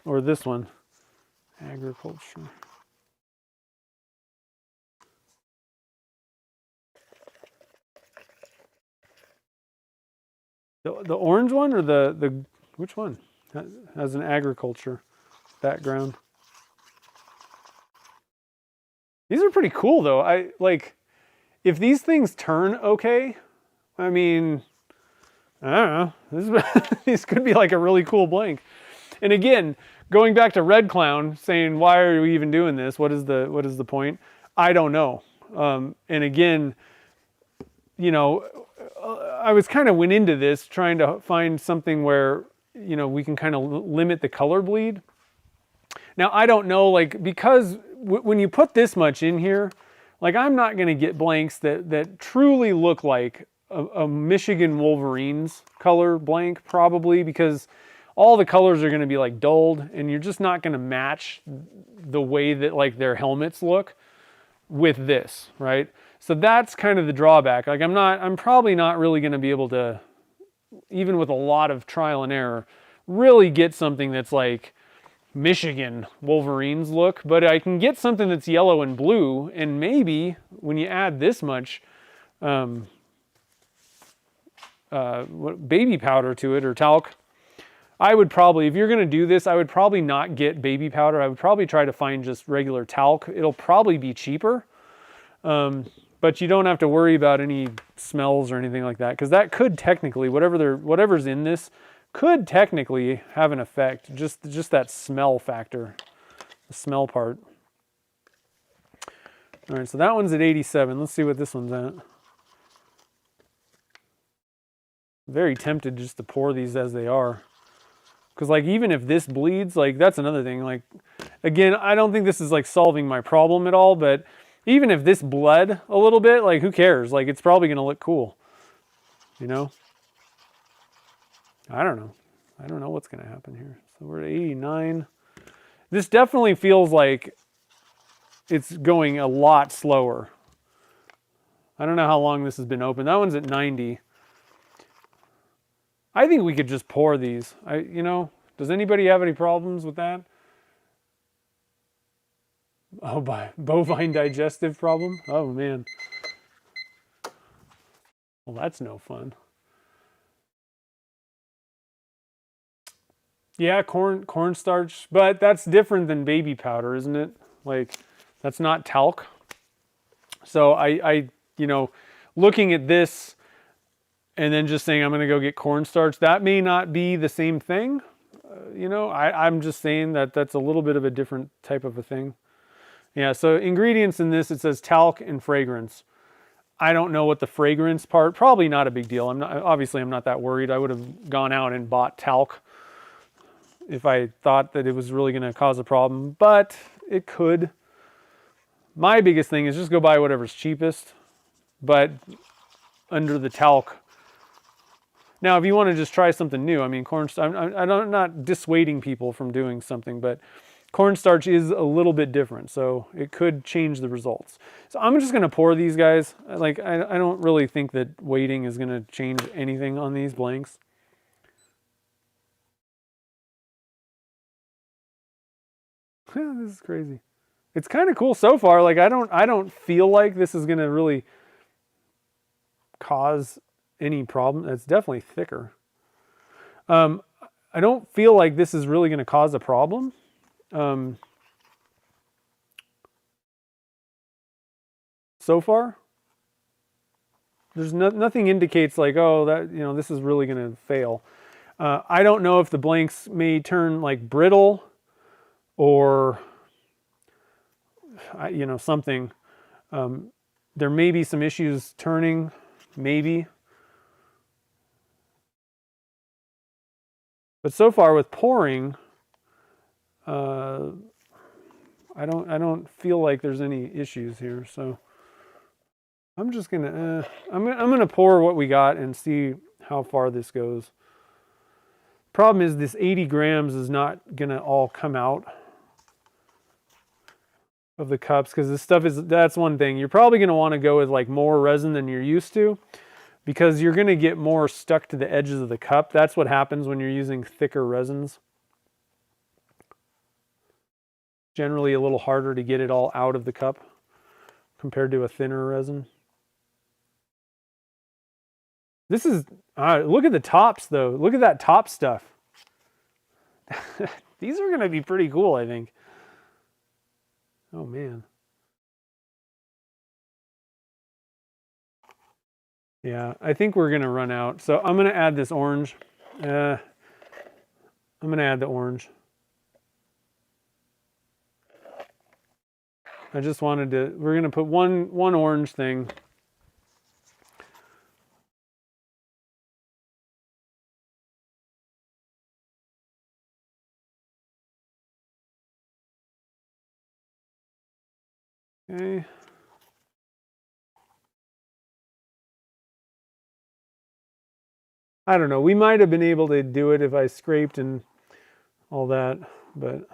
or this one? Agriculture. The orange one, or the which one has an agriculture background? These are pretty cool though. I like, if these things turn okay, I mean, I don't know. This could be like a really cool blank. And again, going back to Red Clown saying, why are we even doing this? What is the point? I don't know. And again, you know, I was kind of went into this trying to find something where, you know, we can kind of limit the color bleed. Now, I don't know, like, because when you put this much in here, like, I'm not going to get blanks that truly look like a Michigan Wolverines color blank, probably, because all the colors are going to be like dulled, and you're just not going to match the way that like their helmets look with this, right? So that's kind of the drawback. Like, I'm probably not really going to be able to, even with a lot of trial and error, really get something that's like Michigan Wolverines look, but I can get something that's yellow and blue, and maybe when you add this much baby powder to it, or talc, I would probably, if you're going to do this, I would probably not get baby powder. I would probably try to find just regular talc. It'll probably be cheaper, but you don't have to worry about any smells or anything like that, because that could technically, whatever's in this, could technically have an effect. Just that smell factor, the smell part. All right, so that one's at 87. Let's see what this one's at. Very tempted just to pour these as they are. Because like, even if this bleeds, like, that's another thing. Like, again, I don't think this is like solving my problem at all, but even if this bled a little bit, like, who cares? Like, it's probably going to look cool, you know? I don't know. I don't know what's going to happen here. So we're at 89. This definitely feels like it's going a lot slower. I don't know how long this has been open. That one's at 90. I think we could just pour these. You know, does anybody have any problems with that? Oh, bovine digestive problem? Oh, man. Well, that's no fun. Yeah, cornstarch, but that's different than baby powder, isn't it? Like, that's not talc. So you know, looking at this and then just saying I'm going to go get cornstarch, that may not be the same thing. You know, I'm just saying that that's a little bit of a different type of a thing. Yeah, so ingredients in this, it says talc and fragrance. I don't know what the fragrance part, probably not a big deal. I'm not that worried. I would have gone out and bought talc if I thought that it was really going to cause a problem, but it could. My biggest thing is just go buy whatever's cheapest, but under the talc. Now, if you want to just try something new, I mean, I'm not dissuading people from doing something, but cornstarch is a little bit different, so it could change the results. So I'm just going to pour these guys. Like, I don't really think that weighting is going to change anything on these blanks. This is crazy. It's kind of cool so far. Like, I don't feel like this is going to really cause any problem. It's definitely thicker. I don't feel like this is really going to cause a problem. So far, there's nothing indicates like, oh, that, you know, this is really going to fail. I don't know if the blanks may turn like brittle or, you know, something. There may be some issues turning, maybe. But so far with pouring, I don't feel like there's any issues here. So I'm just gonna I'm gonna pour what we got and see how far this goes. Problem is this 80 grams is not gonna all come out of the cups because this stuff that's one thing. You're probably gonna want to go with like more resin than you're used to, because you're going to get more stuck to the edges of the cup. That's what happens when you're using thicker resins. Generally a little harder to get it all out of the cup compared to a thinner resin. This is, look at the tops though. Look at that top stuff. These are going to be pretty cool, I think. Oh man. Yeah, I think we're going to run out. So I'm going to add this orange. I'm going to add the orange. I just wanted to, we're going to put one orange thing. Okay. I don't know. We might have been able to do it if I scraped and all that, but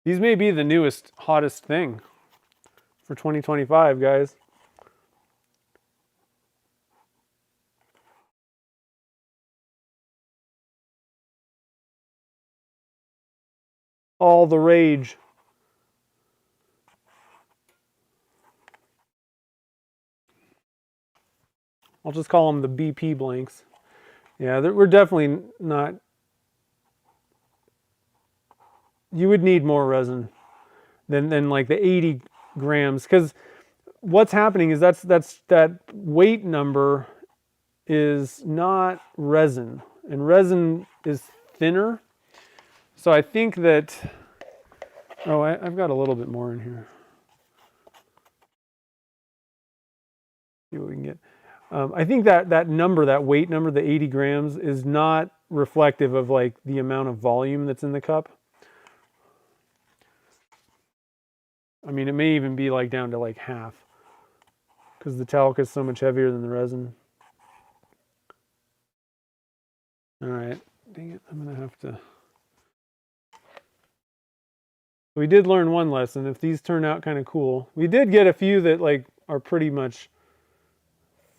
these may be the newest, hottest thing for 2025, guys. All the rage. I'll just call them the BP blanks. Yeah, we're definitely not. You would need more resin than like the 80 grams, because what's happening is that weight number is not resin, and resin is thinner. So I think that, oh, I've got a little bit more in here. See what we can get. I think that number, that weight number, the 80 grams, is not reflective of like the amount of volume that's in the cup. I mean, it may even be like down to like half, because the talc is so much heavier than the resin. All right, dang it, I'm gonna have to. We did learn one lesson. If these turn out kind of cool, we did get a few that like are pretty much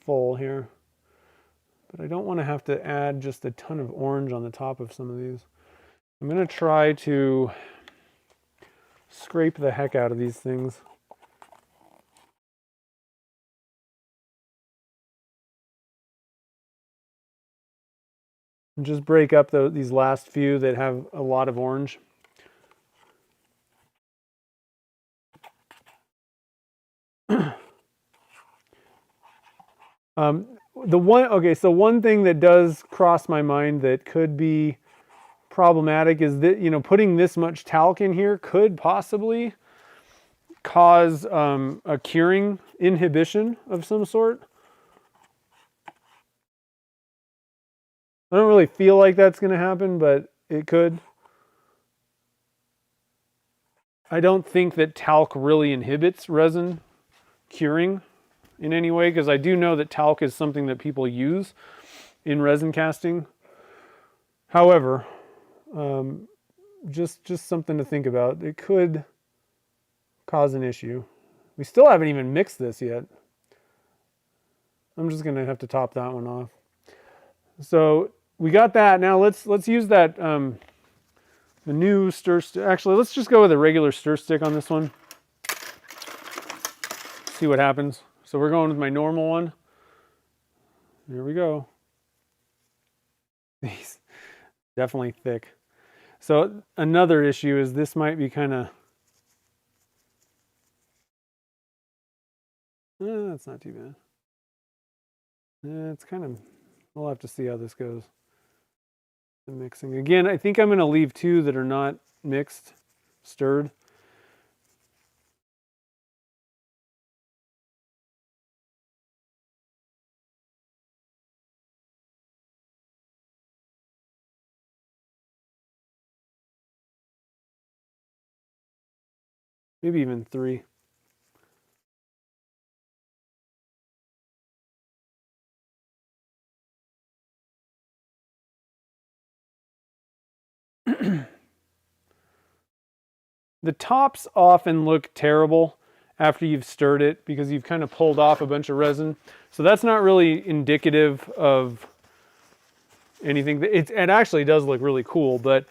full here. but I don't want to have to add just a ton of orange on the top of some of these. I'm going to try to scrape the heck out of these things. And just break up these last few that have a lot of orange. So one thing that does cross my mind that could be problematic is that, you know, putting this much talc in here could possibly cause a curing inhibition of some sort. I don't really feel like that's going to happen, but it could. I don't think that talc really inhibits resin curing in any way, because I do know that talc is something that people use in resin casting. However, just something to think about. It could cause an issue. We still haven't even mixed this yet. I'm just going to have to top that one off. So we got that. Now let's use that the new stir stick. Actually, let's just go with a regular stir stick on this one. See what happens. So we're going with my normal one. Here we go. These definitely thick. So another issue is this might be kind of, that's not too bad. It's kind of, we'll have to see how this goes. The mixing. Again, I think I'm going to leave two that are not mixed, stirred. Maybe even three. The tops often look terrible after you've stirred it because you've kind of pulled off a bunch of resin. So that's not really indicative of anything. It actually does look really cool, but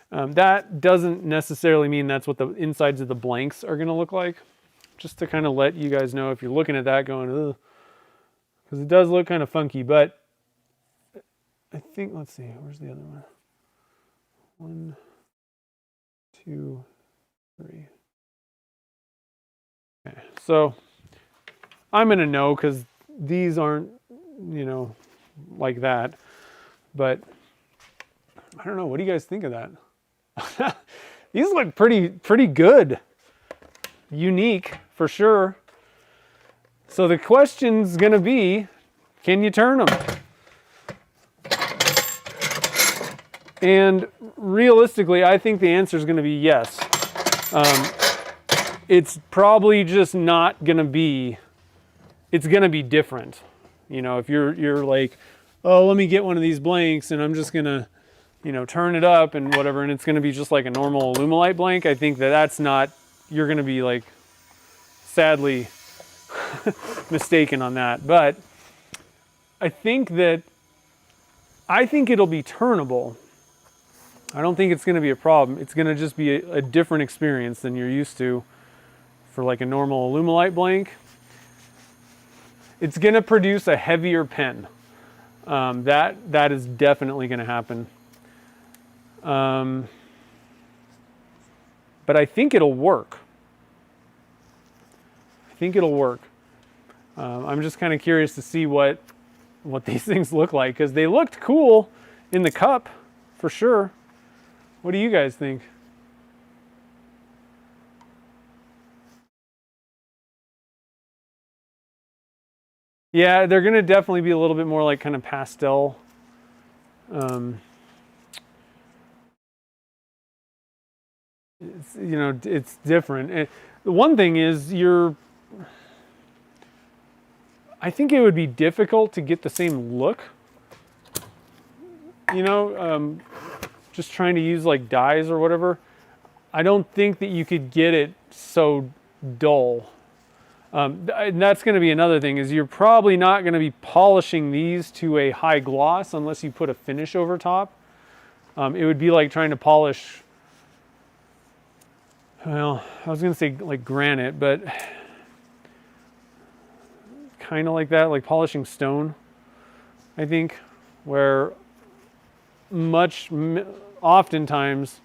that doesn't necessarily mean that's what the insides of the blanks are going to look like. Just to kind of let you guys know if you're looking at that going, ugh, because it does look kind of funky. But I think, let's see, where's the other one? 1, 2, 3. Okay, so I'm going to know because these aren't, you know, like that. But I don't know. What do you guys think of that? These look pretty good. Unique for sure. So the question's going to be, can you turn them? And realistically, I think the answer is going to be yes. It's probably just not going to be, it's going to be different. You know, if you're like, oh, let me get one of these blanks and I'm just going to, you know, turn it up and whatever, and it's going to be just like a normal Alumilite blank, I think that's not, you're going to be like, sadly mistaken on that. But I think it'll be turnable. I don't think it's going to be a problem. It's going to just be a different experience than you're used to for like a normal Alumilite blank. It's going to produce a heavier pen. That is definitely going to happen. But I think it'll work. I'm just kind of curious to see what these things look like, because they looked cool in the cup for sure. What do you guys think? Yeah, they're going to definitely be a little bit more like kind of pastel. It's different. The one thing is I think it would be difficult to get the same look. You know, just trying to use like dyes or whatever. I don't think that you could get it so dull. And that's going to be another thing, is you're probably not going to be polishing these to a high gloss unless you put a finish over top. It would be like trying to polish, well, I was going to say like granite, but kind of like that, like polishing stone, I think, where oftentimes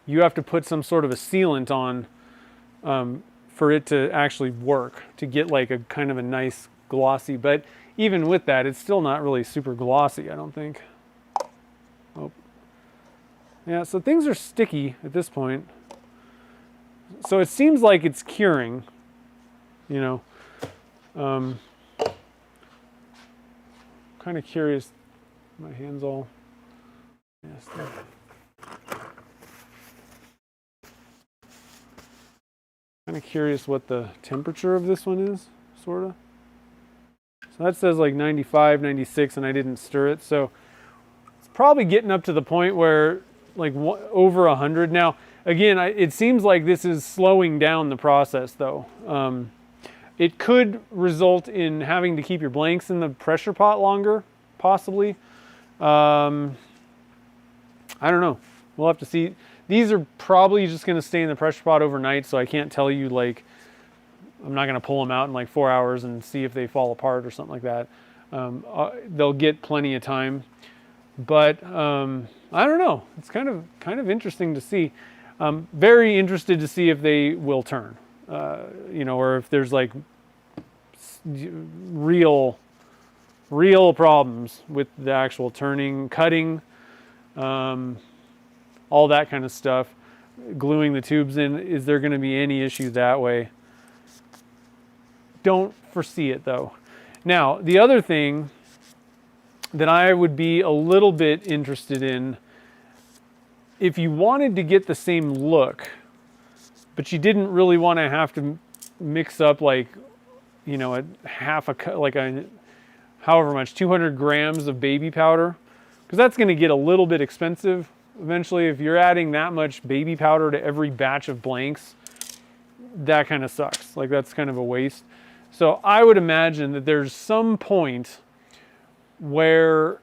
you have to put some sort of a sealant on for it to actually work, to get like a kind of a nice glossy, but even with that, it's still not really super glossy, I don't think. Oh. Yeah, so things are sticky at this point. So it seems like it's curing, you know. Kind of curious. My hands all messed up. Kind of curious what the temperature of this one is, sort of. So that says like 95, 96, and I didn't stir it. So it's probably getting up to the point where like over 100. Now, again, it seems like this is slowing down the process though. It could result in having to keep your blanks in the pressure pot longer, possibly. I don't know. We'll have to see. These are probably just going to stay in the pressure pot overnight, so I can't tell you, like, I'm not going to pull them out in like 4 hours and see if they fall apart or something like that. They'll get plenty of time. But I don't know. It's kind of interesting to see. Very interested to see if they will turn. You know, or if there's like real problems with the actual turning, cutting, all that kind of stuff, gluing the tubes in. Is there going to be any issue that way? Don't foresee it though. Now, the other thing that I would be a little bit interested in, if you wanted to get the same look, but you didn't really want to have to mix up like, you know, however much, 200 grams of baby powder, because that's going to get a little bit expensive eventually. If you're adding that much baby powder to every batch of blanks, that kind of sucks. Like, that's kind of a waste. So I would imagine that there's some point where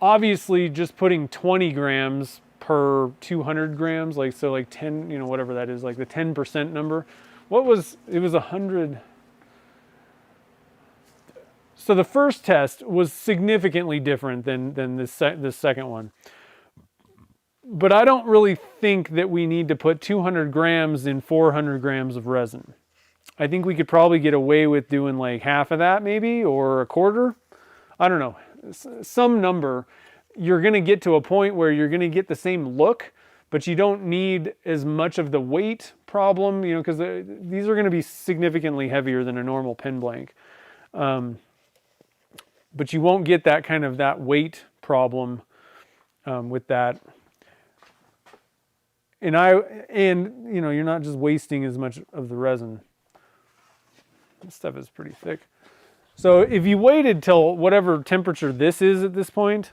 obviously just putting 20 grams per 200 grams, like, so like 10, you know, whatever that is, like the 10% number. It was 100. So the first test was significantly different than this second one. But I don't really think that we need to put 200 grams in 400 grams of resin. I think we could probably get away with doing like half of that maybe, or a quarter. I don't know, some number. You're going to get to a point where you're going to get the same look, but you don't need as much of the weight problem, you know, because these are going to be significantly heavier than a normal pen blank. But you won't get that kind of that weight problem with that. And you know, you're not just wasting as much of the resin. This stuff is pretty thick. So if you waited till whatever temperature this is at this point,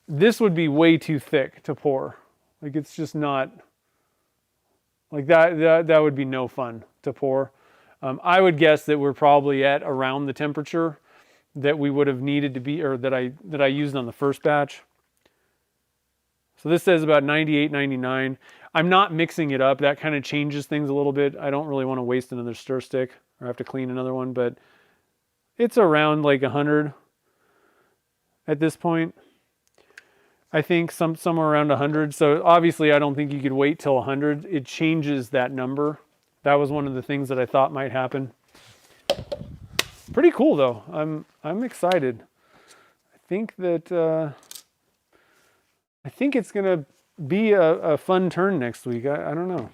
this would be way too thick to pour. Like, it's just not, like that would be no fun to pour. I would guess that we're probably at around the temperature that we would have needed to be, or that I used on the first batch. So this says about 98, 99. I'm not mixing it up. That kind of changes things a little bit. I don't really want to waste another stir stick or have to clean another one, but it's around like 100 at this point. I think somewhere around 100. So obviously I don't think you could wait till 100. It changes that number. That was one of the things that I thought might happen. Pretty cool though. I'm excited. I think that I think it's gonna be a fun turn next week. I don't know.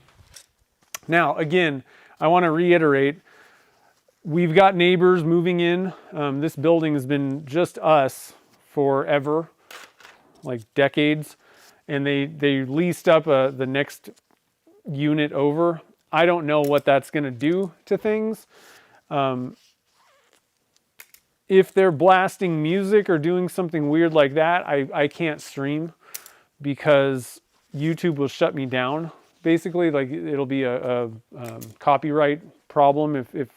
Now again, I want to reiterate, we've got neighbors moving in. This building has been just us forever, like decades, and they leased up the next unit over. I don't know what that's going to do to things. If they're blasting music or doing something weird like that, I can't stream because YouTube will shut me down basically. Like it'll be a copyright problem if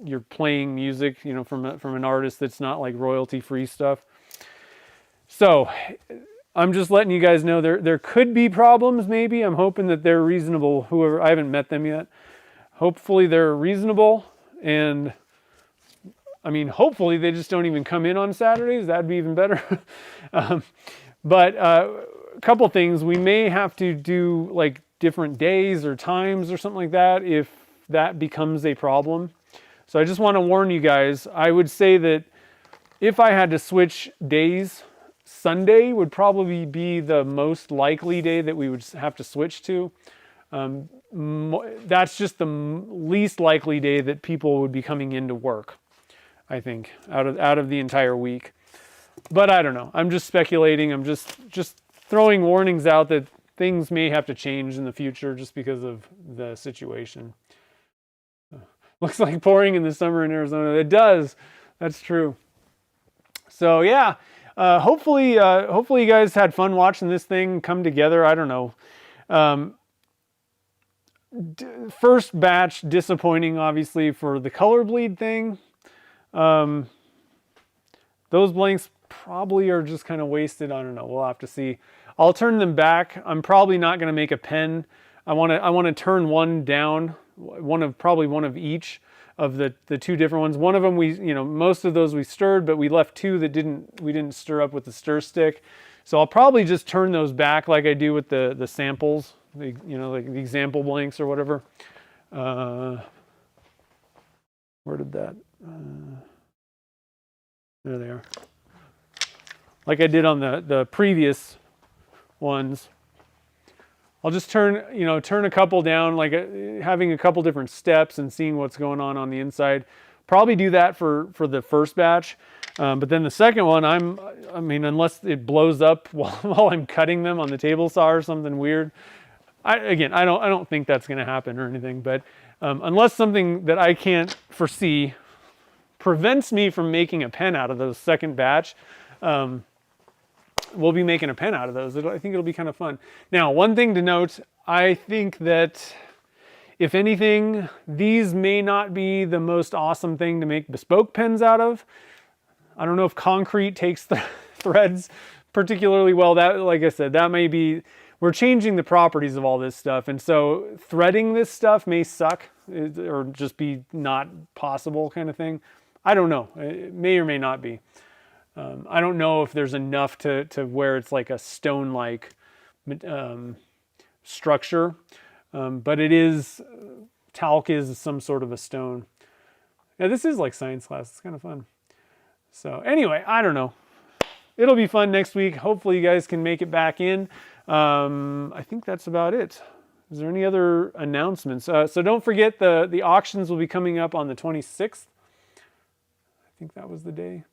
you're playing music, you know, from an artist that's not like royalty free stuff. So I'm just letting you guys know there could be problems. Maybe I'm hoping that they're reasonable. Whoever, I haven't met them yet. Hopefully they're reasonable, and I mean, hopefully they just don't even come in on Saturdays. That'd be even better. But a couple things, we may have to do like different days or times or something like that if that becomes a problem. So I just want to warn you guys. I would say that if I had to switch days, Sunday would probably be the most likely day that we would have to switch to. That's just the least likely day that people would be coming into work, I think, out of the entire week. But I don't know. I'm just speculating. I'm just throwing warnings out that things may have to change in the future just because of the situation. Looks like pouring in the summer in Arizona. It does. That's true. So yeah, hopefully you guys had fun watching this thing come together. I don't know. First batch disappointing, obviously, for the color bleed thing. Those blanks probably are just kind of wasted. I don't know. We'll have to see. I'll turn them back. I'm probably not going to make a pen. I want to turn one down, probably one of each of the two different ones. One of them most of those we stirred, but we left two that we didn't stir up with the stir stick. So I'll probably just turn those back like I do with the samples, like the example blanks or whatever. Where did that? There they are. Like I did on the previous ones. I'll just turn a couple down, like having a couple different steps and seeing what's going on the inside. Probably do that for the first batch. But then the second one, unless it blows up while I'm cutting them on the table saw or something weird. I don't think that's going to happen or anything. But unless something that I can't foresee prevents me from making a pen out of those second batch, we'll be making a pen out of those. I think it'll be kind of fun. Now, one thing to note, I think that if anything, these may not be the most awesome thing to make bespoke pens out of. I don't know if concrete takes the threads particularly well. That, like I said, that may be, we're changing the properties of all this stuff. And so threading this stuff may suck or just be not possible kind of thing. I don't know. It may or may not be. I don't know if there's enough to where it's like a stone-like structure, but it is, talc is some sort of a stone. Yeah, this is like science class. It's kind of fun. So anyway, I don't know. It'll be fun next week. Hopefully you guys can make it back in. I think that's about it. Is there any other announcements? So don't forget the auctions will be coming up on the 26th. I think that was the day.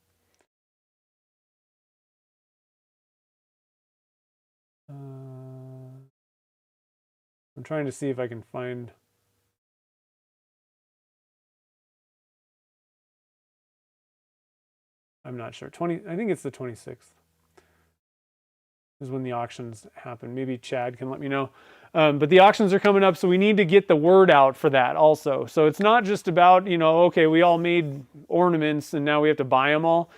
I'm trying to see if I can find. I'm not sure. I think it's the 26th is when the auctions happen. Maybe Chad can let me know. But the auctions are coming up, so we need to get the word out for that also. So it's not just about, okay, we all made ornaments and now we have to buy them all.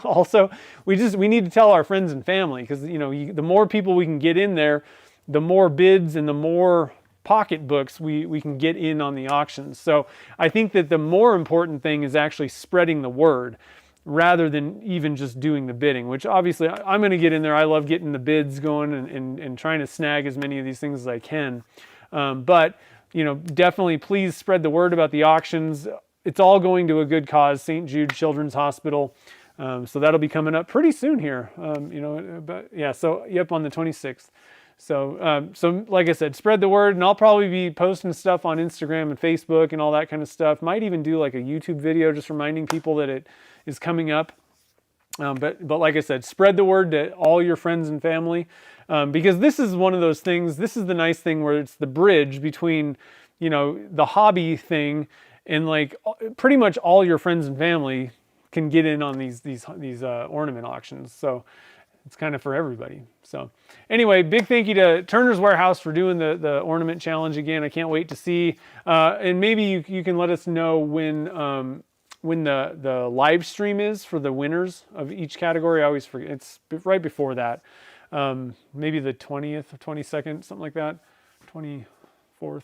Also, we need to tell our friends and family, because the more people we can get in there, the more bids and the more pocketbooks we can get in on the auctions. So I think that the more important thing is actually spreading the word, rather than even just doing the bidding, which obviously I'm going to get in there. I love getting the bids going and trying to snag as many of these things as I can. But definitely please spread the word about the auctions. It's all going to a good cause, St. Jude Children's Hospital. So that'll be coming up pretty soon here. But yeah, so yep, on the 26th. So like I said, spread the word, and I'll probably be posting stuff on Instagram and Facebook and all that kind of stuff. Might even do like a YouTube video just reminding people that it is coming up. But like I said, spread the word to all your friends and family, because this is one of those things. This is the nice thing where it's the bridge between, the hobby thing and like pretty much all your friends and family can get in on these ornament auctions. So it's kind of for everybody. So anyway, big thank you to Turner's Warehouse for doing the ornament challenge again. I can't wait to see, and maybe you can let us know when the live stream is for the winners of each category. I always forget. It's right before that. Maybe the 20th or 22nd, something like that. 24th.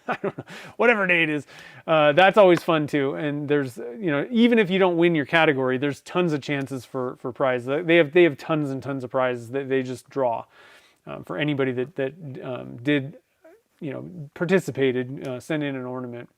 I don't know. Whatever day it is. That's always fun too. And there's, even if you don't win your category, there's tons of chances for prizes. They have tons and tons of prizes that they just draw for anybody that did, participated, send in an ornament.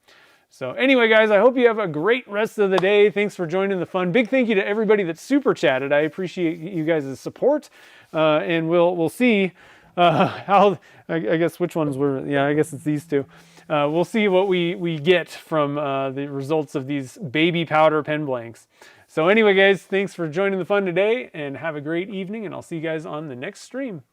So anyway, guys, I hope you have a great rest of the day. Thanks for joining the fun. Big thank you to everybody that super chatted. I appreciate you guys' support. And we'll see how, I guess which ones were, I guess it's these two. We'll see what we get from the results of these baby powder pen blanks. So anyway, guys, thanks for joining the fun today and have a great evening, and I'll see you guys on the next stream.